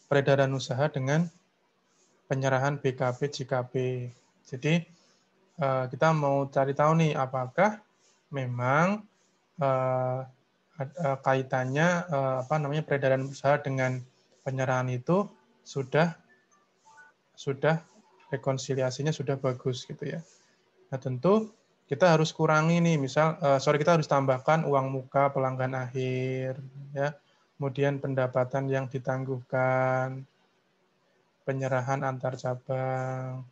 peredaran usaha dengan penyerahan BKP JKP. Jadi kita mau cari tahu nih apakah memang kaitannya peredaran usaha dengan penyerahan itu sudah rekonsiliasinya sudah bagus gitu ya. Nah, tentu kita harus kurangi nih, kita harus tambahkan uang muka pelanggan akhir ya. Kemudian pendapatan yang ditangguhkan, penyerahan antar cabang,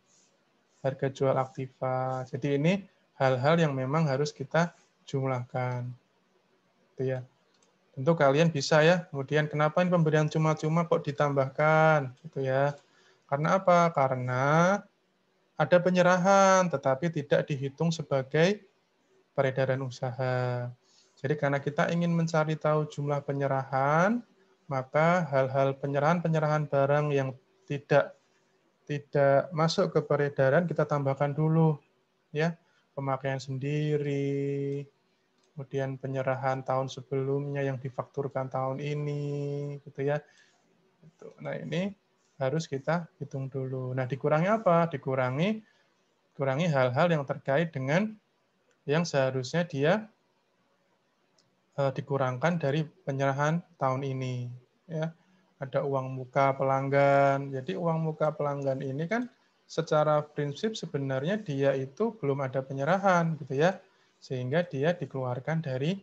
harga jual aktiva. Jadi ini hal-hal yang memang harus kita jumlahkan. Gitu ya. Tentu kalian bisa ya. Kemudian kenapa ini pemberian cuma-cuma kok ditambahkan? Gitu ya. Karena apa? Karena ada penyerahan tetapi tidak dihitung sebagai peredaran usaha. Jadi karena kita ingin mencari tahu jumlah penyerahan, maka hal-hal penyerahan barang yang tidak masuk ke peredaran kita tambahkan dulu ya, pemakaian sendiri, kemudian penyerahan tahun sebelumnya yang difakturkan tahun ini, gitu ya. Nah, ini harus kita hitung dulu. Nah, dikurangi apa? Dikurangi hal-hal yang terkait dengan yang seharusnya dia dikurangkan dari penyerahan tahun ini. Ya, ada uang muka pelanggan. Jadi uang muka pelanggan ini kan secara prinsip sebenarnya dia itu belum ada penyerahan, gitu ya, sehingga dia dikeluarkan dari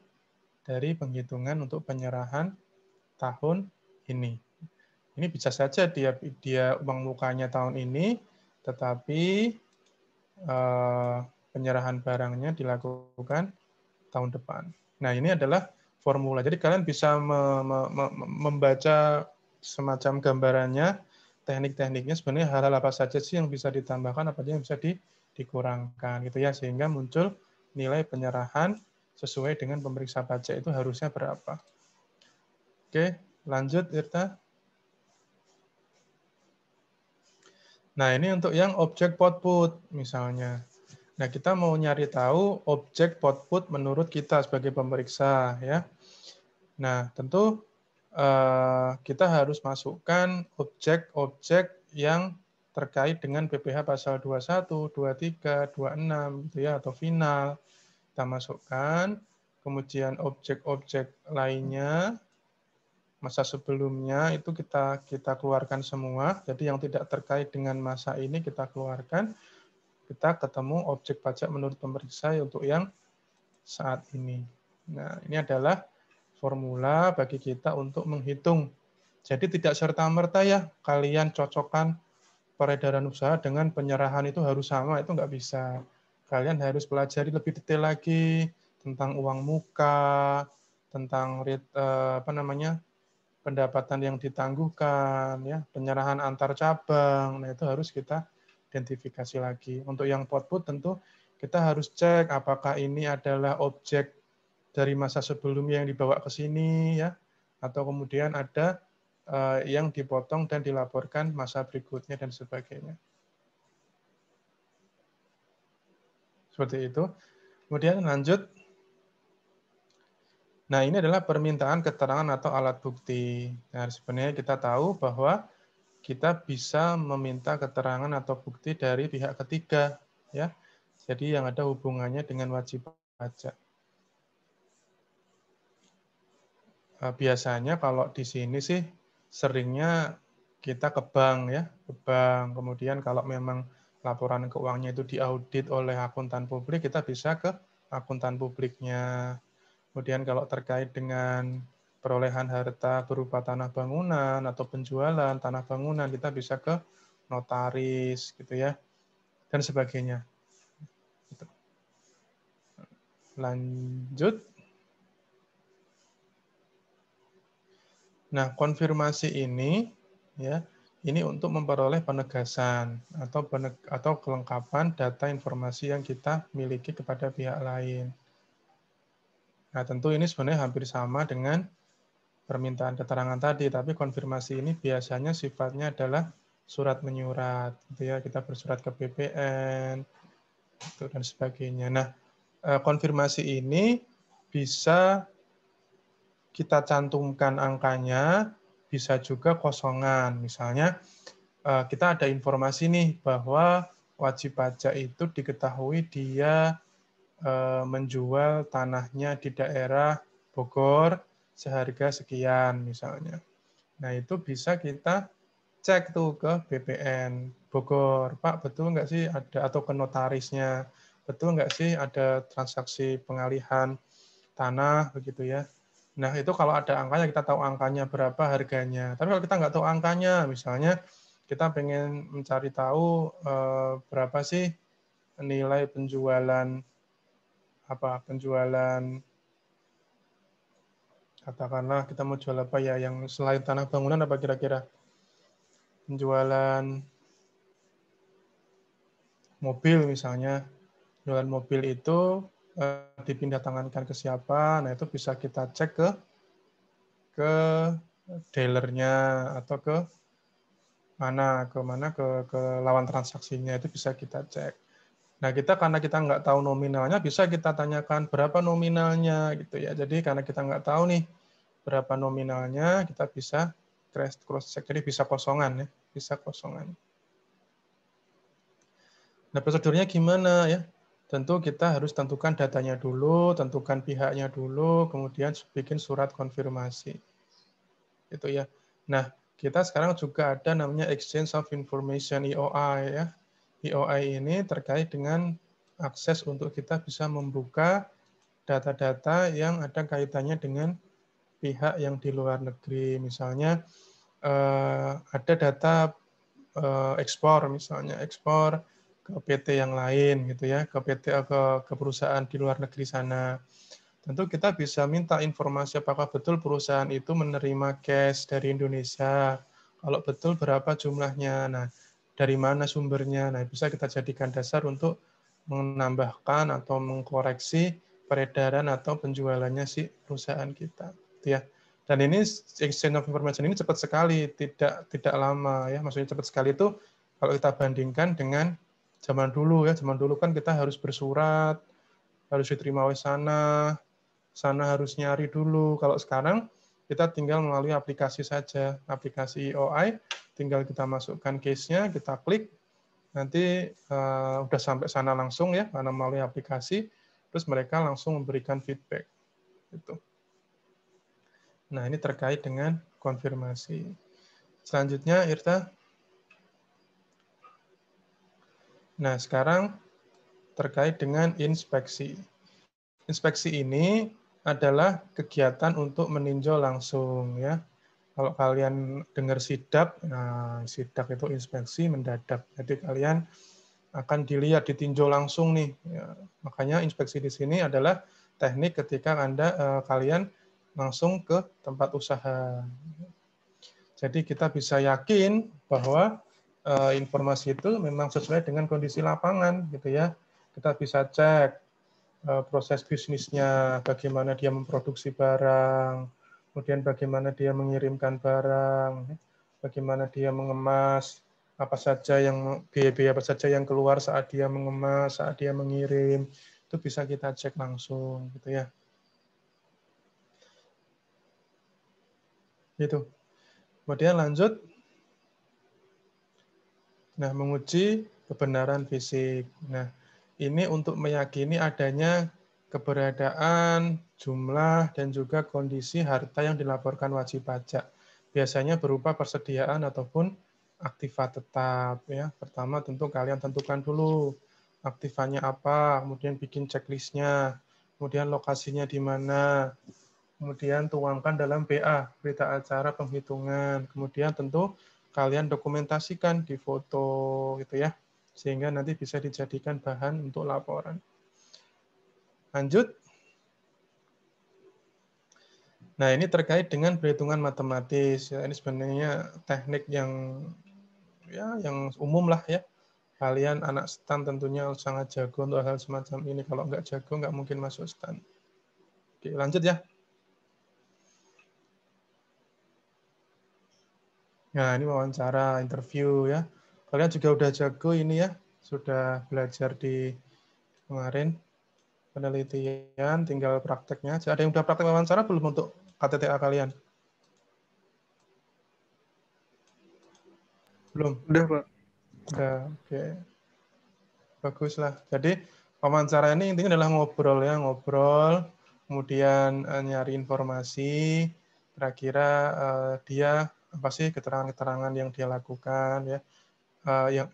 penghitungan untuk penyerahan tahun ini. Ini bisa saja dia uang mukanya tahun ini, tetapi penyerahan barangnya dilakukan tahun depan. Nah, ini adalah formula. Jadi kalian bisa membaca semacam gambarannya, teknik-tekniknya sebenarnya hal-hal apa saja sih yang bisa ditambahkan, apa saja yang bisa dikurangkan, gitu ya, sehingga muncul nilai penyerahan sesuai dengan pemeriksa pajak itu harusnya berapa. Oke, lanjut Irta. Nah, ini untuk yang objek output misalnya. Nah, kita mau nyari tahu objek output menurut kita sebagai pemeriksa, ya. Nah, tentu kita harus masukkan objek-objek yang terkait dengan PPh pasal 21, 23, 26 gitu ya, atau final. Kita masukkan, kemudian objek-objek lainnya masa sebelumnya itu kita keluarkan semua. Jadi yang tidak terkait dengan masa ini kita keluarkan. Kita ketemu objek pajak menurut pemeriksa untuk yang saat ini. Nah, ini adalah formula bagi kita untuk menghitung. Jadi tidak serta-merta ya kalian cocokkan peredaran usaha dengan penyerahan itu harus sama, itu nggak bisa. Kalian harus pelajari lebih detail lagi tentang uang muka, tentang pendapatan yang ditangguhkan, ya, penyerahan antar cabang. Nah, itu harus kita identifikasi lagi. Untuk yang output tentu kita harus cek apakah ini adalah objek dari masa sebelumnya yang dibawa ke sini, ya, atau kemudian ada yang dipotong dan dilaporkan masa berikutnya dan sebagainya. Seperti itu. Kemudian lanjut. Nah, ini adalah permintaan keterangan atau alat bukti. Nah, sebenarnya kita tahu bahwa kita bisa meminta keterangan atau bukti dari pihak ketiga, ya. Jadi yang ada hubungannya dengan wajib pajak. Biasanya kalau di sini sih seringnya kita ke bank, ya, ke bank. Kemudian kalau memang laporan keuangannya itu diaudit oleh akuntan publik, kita bisa ke akuntan publiknya. Kemudian kalau terkait dengan perolehan harta berupa tanah bangunan atau penjualan tanah bangunan, kita bisa ke notaris, gitu ya, dan sebagainya. Lanjut. Nah, konfirmasi ini, ya, ini untuk memperoleh penegasan atau kelengkapan data informasi yang kita miliki kepada pihak lain. Nah, tentu ini sebenarnya hampir sama dengan permintaan keterangan tadi, tapi konfirmasi ini biasanya sifatnya adalah surat menyurat, gitu ya. Kita bersurat ke BPN, gitu, dan sebagainya. Nah, konfirmasi ini bisa kita cantumkan angkanya, bisa juga kosongan. Misalnya, kita ada informasi nih bahwa wajib pajak itu diketahui dia menjual tanahnya di daerah Bogor seharga sekian misalnya. Nah, itu bisa kita cek tuh ke BPN Bogor. Pak, betul nggak sih ada, atau ke notarisnya, betul nggak sih ada transaksi pengalihan tanah begitu ya. Nah, itu kalau ada angkanya, kita tahu angkanya berapa harganya. Tapi kalau kita nggak tahu angkanya, misalnya kita pengen mencari tahu berapa sih nilai penjualan katakanlah kita mau jual apa ya, yang selain tanah bangunan apa kira-kira? Penjualan mobil misalnya. Jualan mobil itu dipindah tangankan ke siapa? Nah, itu bisa kita cek ke dealernya atau ke lawan transaksinya, itu bisa kita cek. Nah, karena kita nggak tahu nominalnya, bisa kita tanyakan berapa nominalnya gitu ya. Jadi karena kita nggak tahu nih berapa nominalnya, kita bisa cross check. Jadi bisa kosongan ya, bisa kosongan. Nah, prosedurnya gimana ya? Tentu kita harus tentukan datanya dulu, tentukan pihaknya dulu, kemudian bikin surat konfirmasi. Gitu ya. Nah, kita sekarang juga ada namanya Exchange of Information EOI ya. EOI ini terkait dengan akses untuk kita bisa membuka data-data yang ada kaitannya dengan pihak yang di luar negeri. Misalnya ada data ekspor, misalnya ekspor ke PT yang lain gitu ya, ke perusahaan di luar negeri sana. Tentu kita bisa minta informasi apakah betul perusahaan itu menerima cash dari Indonesia. Kalau betul berapa jumlahnya. Nah, dari mana sumbernya. Nah, bisa kita jadikan dasar untuk menambahkan atau mengkoreksi peredaran atau penjualannya si perusahaan kita. Ya. Dan ini exchange of information ini cepat sekali, tidak lama ya. Maksudnya cepat sekali itu kalau kita bandingkan dengan zaman dulu ya. Zaman dulu kan kita harus bersurat, harus diterima oleh sana harus nyari dulu. Kalau sekarang kita tinggal melalui aplikasi saja, aplikasi EOI, tinggal kita masukkan case-nya, kita klik, nanti udah sampai sana langsung ya, karena melalui aplikasi, terus mereka langsung memberikan feedback. Gitu. Nah, ini terkait dengan konfirmasi. Selanjutnya, Irta. Nah, sekarang terkait dengan inspeksi. Inspeksi ini adalah kegiatan untuk meninjau langsung ya. Kalau kalian dengar sidak, nah sidak itu inspeksi mendadak. Jadi kalian akan dilihat, ditinjau langsung nih. Ya, makanya inspeksi di sini adalah teknik ketika kalian langsung ke tempat usaha. Jadi kita bisa yakin bahwa informasi itu memang sesuai dengan kondisi lapangan, gitu ya. Kita bisa cek proses bisnisnya, bagaimana dia memproduksi barang, kemudian bagaimana dia mengirimkan barang, bagaimana dia mengemas, apa saja yang biaya-biaya apa saja yang keluar saat dia mengemas, saat dia mengirim, itu bisa kita cek langsung, gitu ya. Gitu. Kemudian lanjut. Nah, menguji kebenaran fisik. Nah, ini untuk meyakini adanya keberadaan, jumlah, dan juga kondisi harta yang dilaporkan wajib pajak. Biasanya berupa persediaan ataupun aktiva tetap. Ya. Pertama tentu kalian tentukan dulu aktivanya apa, kemudian bikin checklistnya, kemudian lokasinya di mana, kemudian tuangkan dalam BA, berita acara penghitungan, kemudian tentu kalian dokumentasikan di foto gitu ya, sehingga nanti bisa dijadikan bahan untuk laporan. Lanjut. Nah, ini terkait dengan perhitungan matematis. Ya, ini sebenarnya teknik yang umum lah ya. Kalian anak STAN tentunya sangat jago untuk hal semacam ini. Kalau nggak jago, nggak mungkin masuk STAN. Oke, lanjut ya. Nah, ini wawancara, interview ya. Kalian juga udah jago ini ya, sudah belajar di kemarin penelitian, tinggal prakteknya. Ada yang udah praktek wawancara belum untuk KTTA kalian? Belum? Udah, Pak. Udah, oke. Bagus lah. Jadi wawancara ini intinya adalah ngobrol ya, ngobrol, kemudian nyari informasi, kira-kira dia apa sih keterangan-keterangan yang dia lakukan ya,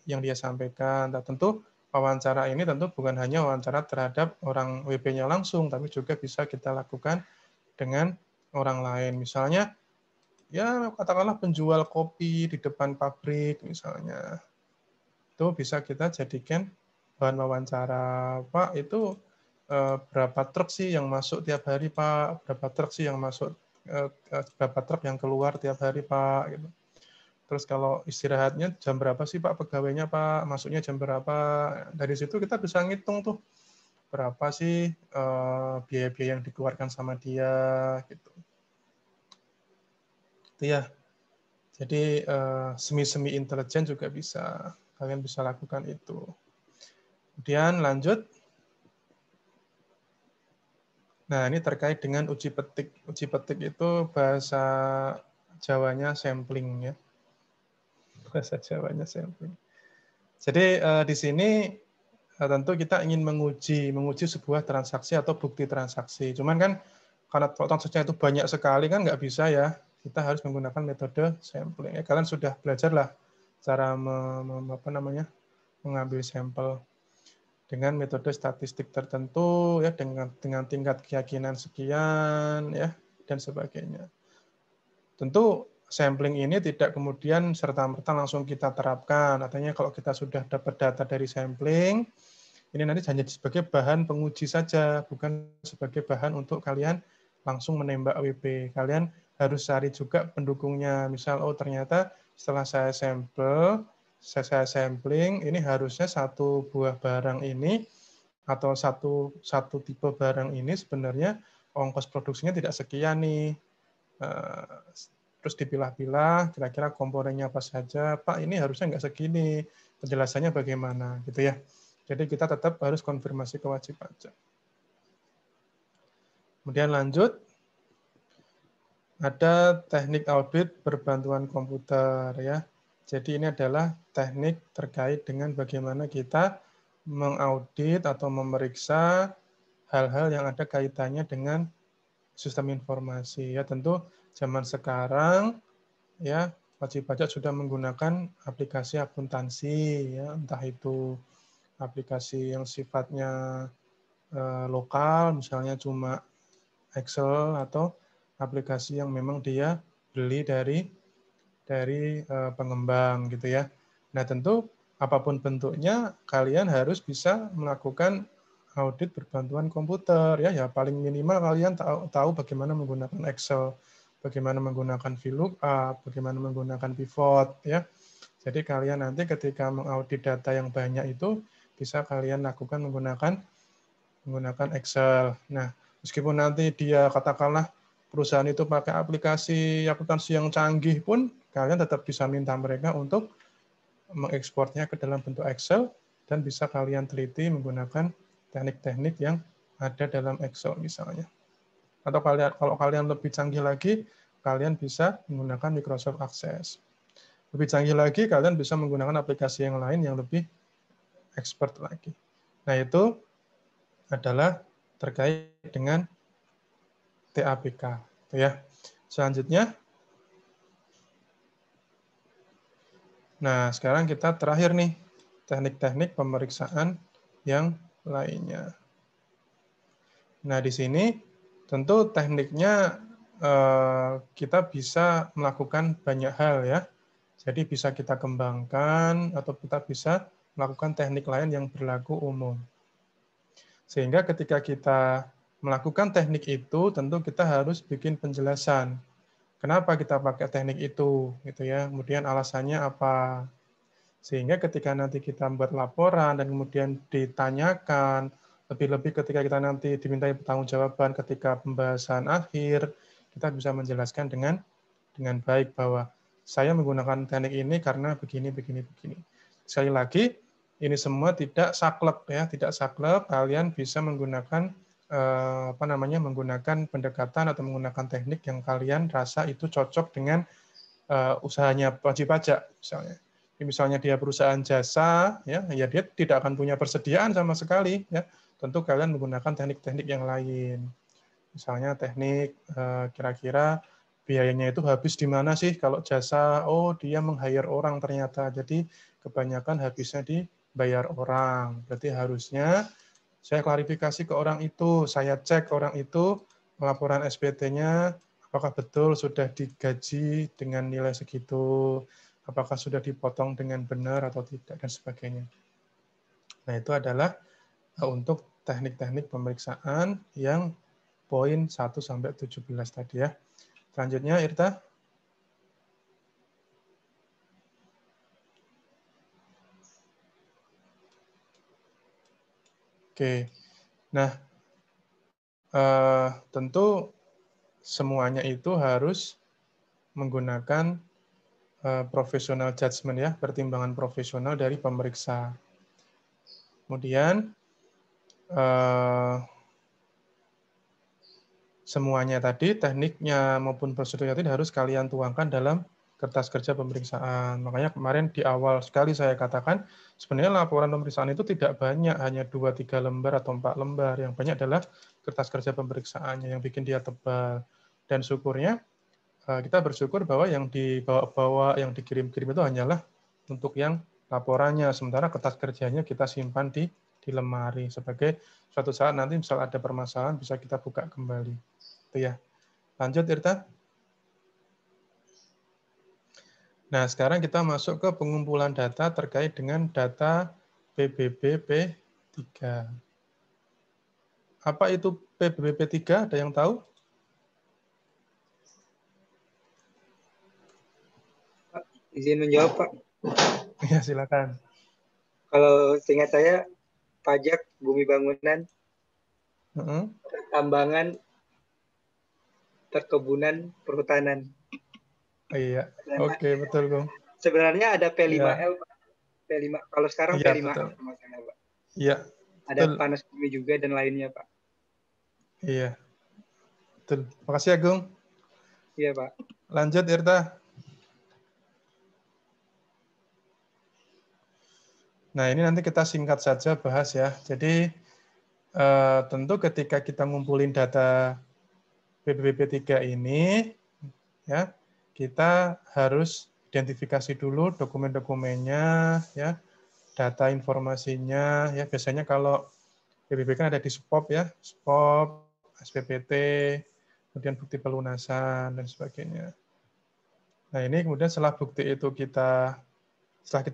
yang dia sampaikan. Nah, tentu wawancara ini tentu bukan hanya wawancara terhadap orang WP-nya langsung, tapi juga bisa kita lakukan dengan orang lain. Misalnya, ya katakanlah penjual kopi di depan pabrik misalnya. Itu bisa kita jadikan bahan wawancara. Pak, itu berapa truk sih yang masuk tiap hari, Pak? Berapa truk sih yang masuk, berapa truk yang keluar tiap hari, Pak? Gitu. Terus kalau istirahatnya jam berapa sih Pak pegawainya Pak? Masuknya jam berapa? Dari situ kita bisa ngitung tuh berapa sih biaya-biaya yang dikeluarkan sama dia gitu. Itu ya. Jadi semi-semi intelijen juga bisa. Kalian bisa lakukan itu. Kemudian lanjut. Nah, ini terkait dengan uji petik. Uji petik itu bahasa Jawanya sampling ya. Bahasa Jawanya sampling. Jadi di sini tentu kita ingin menguji sebuah transaksi atau bukti transaksi. Cuman kan karena transaksinya itu banyak sekali kan nggak bisa ya. Kita harus menggunakan metode sampling. Kalian sudah belajar lah cara mengambil sampel dengan metode statistik tertentu ya, dengan tingkat keyakinan sekian ya, dan sebagainya. Tentu sampling ini tidak kemudian serta-merta langsung kita terapkan. Artinya kalau kita sudah dapat data dari sampling, ini nanti hanya sebagai bahan penguji saja, bukan sebagai bahan untuk kalian langsung menembak WP. Kalian harus cari juga pendukungnya. Misal, oh ternyata setelah saya sampling, ini harusnya satu buah barang ini atau satu tipe barang ini sebenarnya ongkos produksinya tidak sekian nih. Terus dipilah-pilah, kira-kira komponennya apa saja. Pak, ini harusnya nggak segini. Penjelasannya bagaimana, gitu ya. Jadi kita tetap harus konfirmasi ke wajib pajak. Kemudian lanjut, ada teknik audit berbantuan komputer ya. Jadi ini adalah teknik terkait dengan bagaimana kita mengaudit atau memeriksa hal-hal yang ada kaitannya dengan sistem informasi ya. Tentu zaman sekarang ya wajib pajak sudah menggunakan aplikasi akuntansi ya, entah itu aplikasi yang sifatnya lokal misalnya cuma Excel atau aplikasi yang memang dia beli dari pengembang gitu ya. Nah, tentu apapun bentuknya kalian harus bisa melakukan audit berbantuan komputer ya. Ya paling minimal kalian tahu bagaimana menggunakan Excel, bagaimana menggunakan VLOOKUP, bagaimana menggunakan pivot ya. Jadi kalian nanti ketika mengaudit data yang banyak itu bisa kalian lakukan menggunakan Excel. Nah, meskipun nanti dia katakanlah perusahaan itu pakai aplikasi akuntansi yang canggih pun, kalian tetap bisa minta mereka untuk mengekspornya ke dalam bentuk Excel dan bisa kalian teliti menggunakan teknik-teknik yang ada dalam Excel misalnya. Atau kalau kalian lebih canggih lagi, kalian bisa menggunakan Microsoft Access. Lebih canggih lagi, kalian bisa menggunakan aplikasi yang lain yang lebih expert lagi. Nah, itu adalah terkait dengan TAPK. Ya. Selanjutnya, nah sekarang kita terakhir nih, teknik-teknik pemeriksaan yang lainnya. Nah, di sini tentu tekniknya kita bisa melakukan banyak hal ya. Jadi bisa kita kembangkan atau kita bisa melakukan teknik lain yang berlaku umum. Sehingga ketika kita melakukan teknik itu, tentu kita harus bikin penjelasan. Kenapa kita pakai teknik itu, gitu ya. Kemudian alasannya apa. Sehingga ketika nanti kita membuat laporan dan kemudian ditanyakan, lebih-lebih ketika kita nanti dimintai pertanggungjawaban ketika pembahasan akhir, kita bisa menjelaskan dengan baik bahwa saya menggunakan teknik ini karena begini. Sekali lagi, ini semua tidak saklek ya, tidak saklek. Kalian bisa menggunakan menggunakan pendekatan atau menggunakan teknik yang kalian rasa itu cocok dengan usahanya wajib pajak misalnya. Misalnya dia perusahaan jasa, ya dia tidak akan punya persediaan sama sekali, ya. Tentu kalian menggunakan teknik-teknik yang lain. Misalnya teknik kira-kira biayanya itu habis di mana sih kalau jasa? Oh, dia meng-hire orang ternyata. Jadi kebanyakan habisnya dibayar orang. Berarti harusnya saya klarifikasi ke orang itu, saya cek orang itu laporan SPT-nya apakah betul sudah digaji dengan nilai segitu, apakah sudah dipotong dengan benar atau tidak, dan sebagainya. Nah, itu adalah untuk teknik-teknik pemeriksaan yang poin 1-17 tadi ya. Selanjutnya, Irta. Oke. Nah, tentu semuanya itu harus menggunakan professional judgment ya, pertimbangan profesional dari pemeriksa. Kemudian semuanya tadi, tekniknya maupun prosedurnya tadi harus kalian tuangkan dalam kertas kerja pemeriksaan. Makanya kemarin di awal sekali saya katakan, sebenarnya laporan pemeriksaan itu tidak banyak, hanya 2-3 lembar atau 4 lembar. Yang banyak adalah kertas kerja pemeriksaannya yang bikin dia tebal. Dan syukurnya, kita bersyukur bahwa yang dibawa-bawa, yang dikirim-kirim itu hanyalah untuk yang laporannya. Sementara kertas kerjanya kita simpan di lemari. Sebagai suatu saat nanti misal ada permasalahan, bisa kita buka kembali. Itu ya. Lanjut, Irta. Nah, sekarang kita masuk ke pengumpulan data terkait dengan data PBB P3. Apa itu PBB P3? Ada yang tahu? Izin menjawab, Pak. Ya, silakan. Kalau seingat saya, pajak, bumi bangunan, tambangan, perkebunan, perhutanan. Iya, oke, betul, Bung. Sebenarnya ada P5L, Pak. P5, kalau sekarang iya, P5L, betul. Pak. Iya. Ada betul. panas bumi juga dan lainnya, Pak. Iya. Betul. Makasih, Agung. Iya, Pak. Lanjut, Irta. Nah, ini nanti kita singkat saja bahas ya. Jadi, tentu ketika kita ngumpulin data PBB 3 ini, ya, kita harus identifikasi dulu dokumen-dokumennya, ya, data informasinya, ya. Biasanya kalau PBB kan ada di SPOP ya, SPOP, SPPT, kemudian bukti pelunasan dan sebagainya. Nah, ini kemudian setelah bukti itu setelah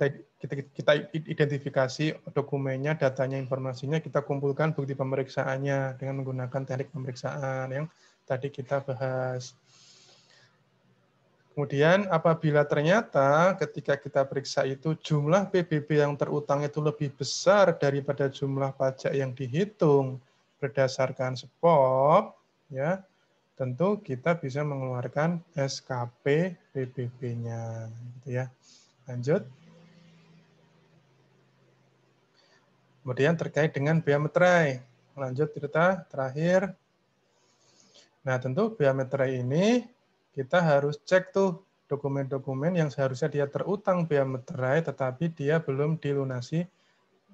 kita identifikasi dokumennya, datanya, informasinya, kita kumpulkan bukti pemeriksaannya dengan menggunakan teknik pemeriksaan yang tadi kita bahas. Kemudian apabila ternyata ketika kita periksa itu jumlah PBB yang terutang itu lebih besar daripada jumlah pajak yang dihitung berdasarkan SPOP, ya, tentu kita bisa mengeluarkan SKP PBB-nya, gitu ya. Lanjut. Kemudian terkait dengan bea meterai. Lanjut, Tirta, terakhir. Nah, tentu bea meterai ini kita harus cek tuh dokumen-dokumen yang seharusnya dia terutang bea meterai, tetapi dia belum dilunasi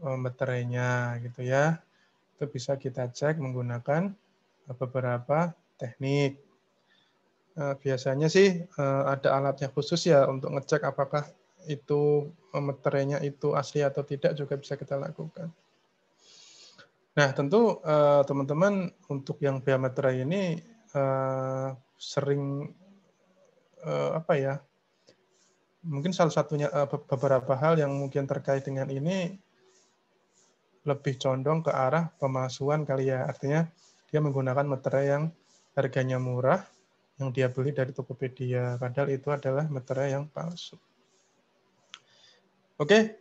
meterainya, gitu ya. Itu bisa kita cek menggunakan beberapa teknik. Biasanya sih ada alatnya khusus ya untuk ngecek apakah itu meterainya itu asli atau tidak juga bisa kita lakukan. Nah, tentu teman-teman untuk yang bea meterai ini sering apa ya? Mungkin salah satunya beberapa hal yang mungkin terkait dengan ini lebih condong ke arah pemalsuan kali ya. Artinya dia menggunakan meterai yang harganya murah yang dia beli dari Tokopedia, padahal itu adalah meterai yang palsu. Oke,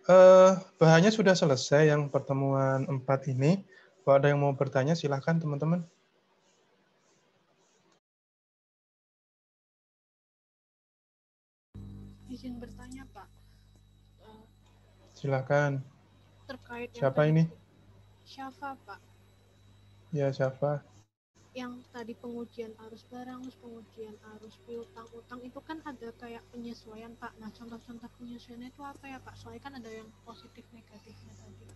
bahannya sudah selesai yang pertemuan 4 ini. Kalau ada yang mau bertanya, silakan teman-teman. Izin bertanya, Pak. Silakan. Terkait Siapa ini? Syafa, Pak. Ya, siapa? Yang tadi pengujian arus barang, pengujian arus piutang-utang itu kan ada kayak penyesuaian, Pak. Nah, contoh-contoh penyesuaiannya itu apa ya, Pak? Soalnya kan ada yang positif negatifnya tadi.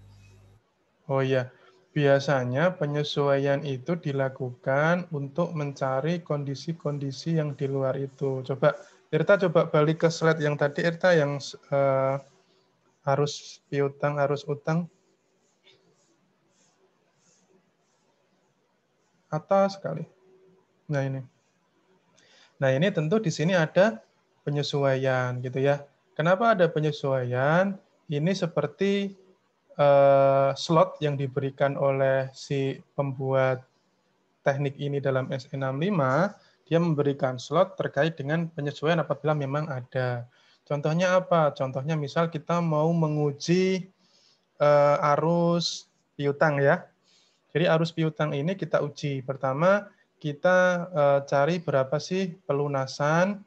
Oh iya, biasanya penyesuaian itu dilakukan untuk mencari kondisi-kondisi yang di luar itu. Coba, Irta coba balik ke slide yang tadi, Irta, yang arus piutang, arus utang. Atas sekali. Nah, ini. Nah, ini tentu di sini ada penyesuaian, gitu ya. Kenapa ada penyesuaian? Ini seperti slot yang diberikan oleh si pembuat teknik ini dalam SE65, dia memberikan slot terkait dengan penyesuaian apabila memang ada. Contohnya apa? Contohnya misal kita mau menguji arus piutang ya. Jadi arus piutang ini kita uji. Pertama, kita cari berapa sih pelunasan,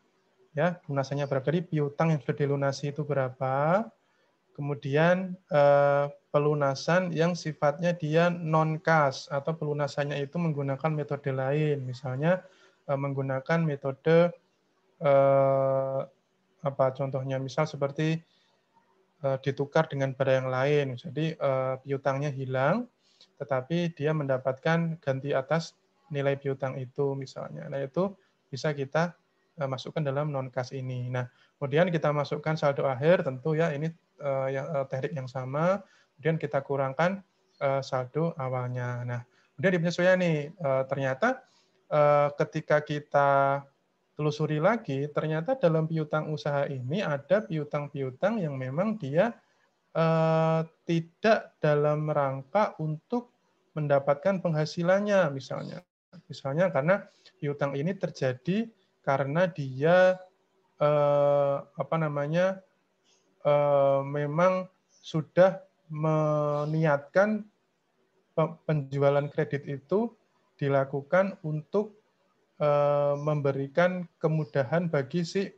ya, lunasannya berapa. Jadi piutang yang sudah dilunasi itu berapa. Kemudian pelunasan yang sifatnya dia non-kas atau pelunasannya itu menggunakan metode lain, misalnya menggunakan metode apa contohnya, misal seperti ditukar dengan barang yang lain. Jadi piutangnya hilang, tetapi dia mendapatkan ganti atas nilai piutang itu misalnya. Nah itu bisa kita masukkan dalam non-kas ini. Nah kemudian kita masukkan saldo akhir, tentu ya ini teknik yang sama. Kemudian kita kurangkan saldo awalnya. Nah kemudian di penyesuaian nih ternyata ketika kita telusuri lagi, ternyata dalam piutang usaha ini ada piutang-piutang yang memang dia tidak dalam rangka untuk mendapatkan penghasilannya, misalnya. Misalnya karena piutang ini terjadi karena dia memang sudah meniatkan penjualan kredit itu dilakukan untuk memberikan kemudahan bagi si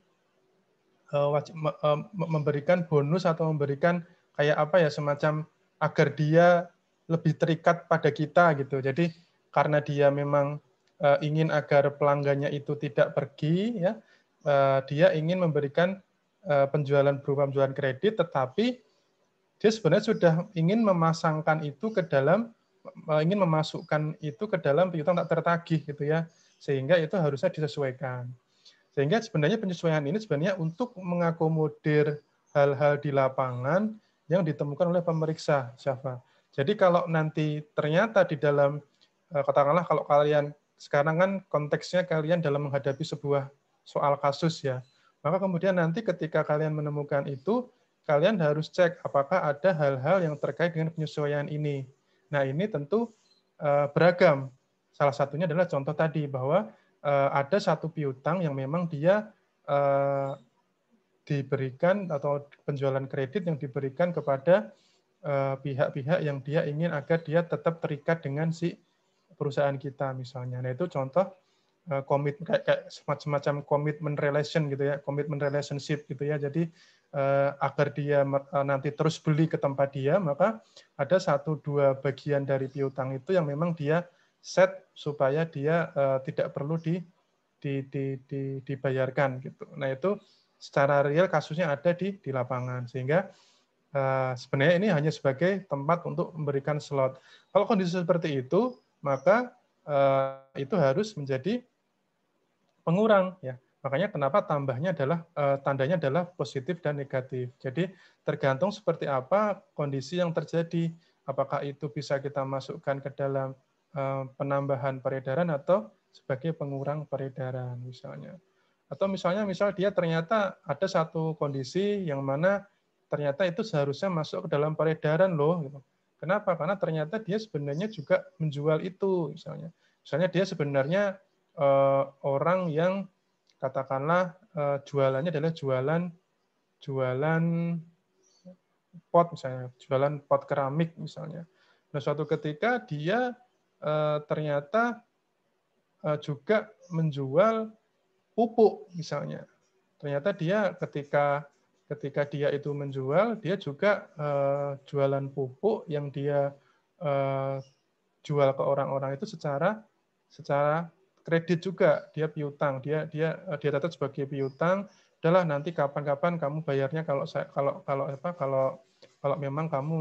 memberikan bonus atau memberikan kayak apa ya, semacam agar dia lebih terikat pada kita gitu. Jadi karena dia memang ingin agar pelanggannya itu tidak pergi ya, dia ingin memberikan penjualan berupa penjualan kredit, tetapi dia sebenarnya sudah ingin memasangkan itu ke dalam, ingin memasukkan itu ke dalam piutang tak tertagih gitu ya, sehingga itu harusnya disesuaikan. Sehingga sebenarnya penyesuaian ini sebenarnya untuk mengakomodir hal-hal di lapangan yang ditemukan oleh pemeriksa, Syafa. Jadi kalau nanti ternyata di dalam, katakanlah kalau kalian sekarang kan konteksnya kalian dalam menghadapi sebuah soal kasus ya, maka kemudian nanti ketika kalian menemukan itu, kalian harus cek apakah ada hal-hal yang terkait dengan penyesuaian ini. Nah ini tentu beragam. Salah satunya adalah contoh tadi bahwa ada satu piutang yang memang dia diberikan atau penjualan kredit yang diberikan kepada pihak-pihak yang dia ingin agar dia tetap terikat dengan si perusahaan kita misalnya. Nah itu contoh kayak semacam commitment relation gitu ya, commitment relationship gitu ya. Jadi agar dia nanti terus beli ke tempat dia, maka ada 1-2 bagian dari piutang itu yang memang dia set supaya dia tidak perlu dibayarkan gitu. Nah itu secara real kasusnya ada di lapangan, sehingga sebenarnya ini hanya sebagai tempat untuk memberikan slot. Kalau kondisi seperti itu, maka itu harus menjadi pengurang ya. Makanya kenapa tambahnya adalah tandanya adalah positif dan negatif. Jadi tergantung seperti apa kondisi yang terjadi. Apakah itu bisa kita masukkan ke dalam penambahan peredaran atau sebagai pengurang peredaran misalnya. Atau misalnya dia ternyata ada satu kondisi yang mana ternyata itu seharusnya masuk ke dalam peredaran loh. Kenapa? Karena ternyata dia sebenarnya juga menjual itu misalnya. Misalnya dia sebenarnya orang yang katakanlah jualannya adalah jualan pot misalnya, jualan pot keramik misalnya. Nah suatu ketika dia ternyata juga menjual pupuk misalnya. Ternyata dia ketika dia itu menjual, dia juga jualan pupuk yang dia jual ke orang-orang itu secara kredit juga, dia piutang, dia tetap sebagai piutang. Udahlah nanti kapan-kapan kamu bayarnya kalau memang kamu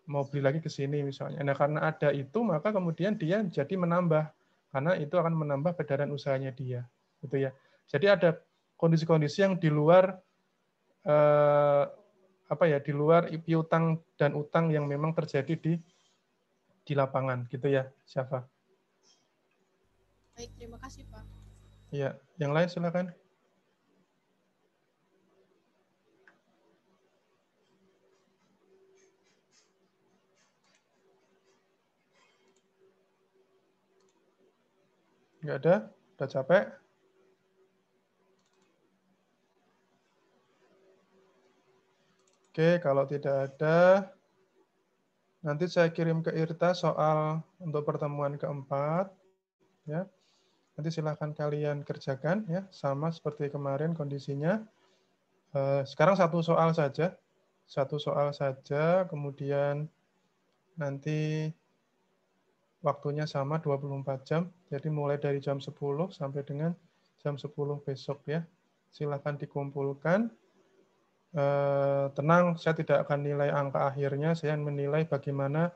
mau beli lagi ke sini misalnya. Nah karena ada itu maka kemudian dia jadi menambah, karena itu akan menambah peredaran usahanya dia, gitu ya. Jadi ada kondisi-kondisi yang di luar di luar piutang dan utang yang memang terjadi di lapangan, gitu ya, Syafa. Baik, terima kasih Pak. Ya, yang lain silakan. Nggak ada? Udah capek? Oke, kalau tidak ada, nanti saya kirim ke Irta soal untuk pertemuan keempat. Ya, nanti silahkan kalian kerjakan ya, sama seperti kemarin kondisinya. Sekarang satu soal saja. satu soal saja, kemudian nanti waktunya sama 24 jam. Jadi mulai dari jam 10 sampai dengan jam 10 besok ya. Silakan dikumpulkan. Tenang, saya tidak akan nilai angka akhirnya, saya menilai bagaimana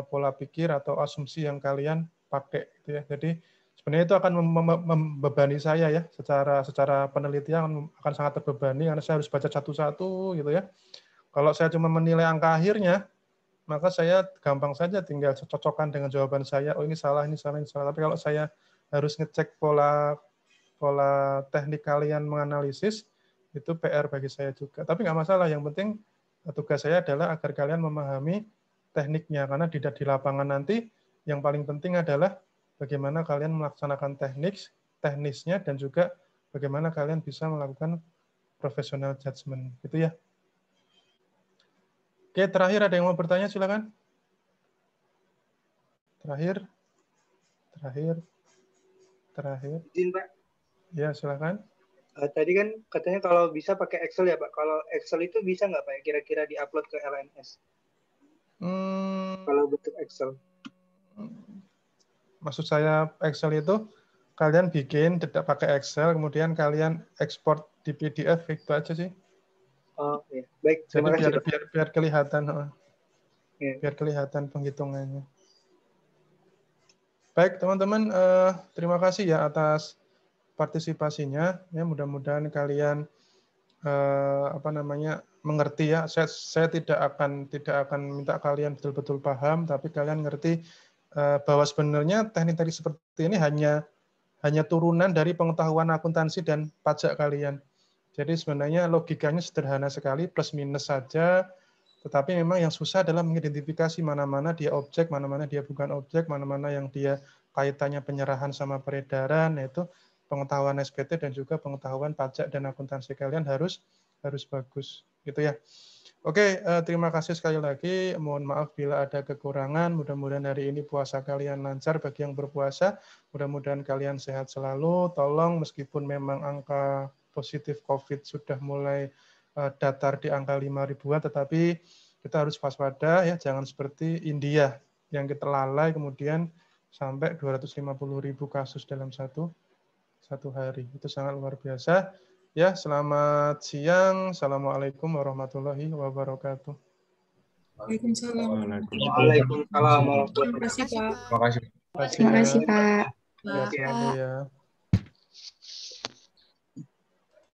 pola pikir atau asumsi yang kalian pakai gitu ya. Jadi sebenarnya itu akan membebani saya ya, secara penelitian akan sangat terbebani karena saya harus baca satu-satu gitu ya. Kalau saya cuma menilai angka akhirnya, maka saya gampang saja tinggal cocokkan dengan jawaban saya, oh ini salah, ini salah, ini salah. Tapi kalau saya harus ngecek pola teknik kalian menganalisis, itu PR bagi saya juga. Tapi nggak masalah, yang penting tugas saya adalah agar kalian memahami tekniknya, karena di lapangan nanti yang paling penting adalah bagaimana kalian melaksanakan teknisnya, dan juga bagaimana kalian bisa melakukan professional judgment. Gitu ya. Oke, terakhir ada yang mau bertanya, silakan. Terakhir. Izin, Pak. Ya, silakan. Tadi kan katanya kalau bisa pakai Excel ya, Pak. Kalau Excel itu bisa nggak, Pak? Kira-kira di-upload ke LMS? Kalau bentuk Excel. Maksud saya Excel itu kalian bikin tidak pakai Excel, kemudian kalian ekspor di PDF, itu aja sih. Oh, ya. Baik. Jadi Terima kasih, Pak. biar kelihatan, Ya. biar kelihatan penghitungannya. Baik, teman-teman, terima kasih ya atas partisipasinya. Ya, mudah-mudahan kalian mengerti ya. Saya tidak akan minta kalian betul-betul paham, tapi kalian ngerti bahwa sebenarnya teknik-teknik seperti ini hanya turunan dari pengetahuan akuntansi dan pajak kalian. Jadi sebenarnya logikanya sederhana sekali, plus minus saja. Tetapi memang yang susah adalah mengidentifikasi mana-mana dia objek, mana-mana dia bukan objek, mana-mana yang dia kaitannya penyerahan sama peredaran, yaitu pengetahuan SPT dan juga pengetahuan pajak dan akuntansi kalian harus bagus, gitu ya. Oke, terima kasih sekali lagi. Mohon maaf bila ada kekurangan. Mudah-mudahan hari ini puasa kalian lancar bagi yang berpuasa. Mudah-mudahan kalian sehat selalu. Tolong meskipun memang angka positif COVID sudah mulai datar di angka 5.000-an, tetapi kita harus waspada ya, jangan seperti India yang kita lalai kemudian sampai 250.000 kasus dalam satu hari. Itu sangat luar biasa. Ya, selamat siang. Assalamualaikum warahmatullahi wabarakatuh. Waalaikumsalam. Waalaikumsalam warahmatullahi Terima kasih, Pak. Terima kasih. Terima kasih, Pak. Ya, selalu ya.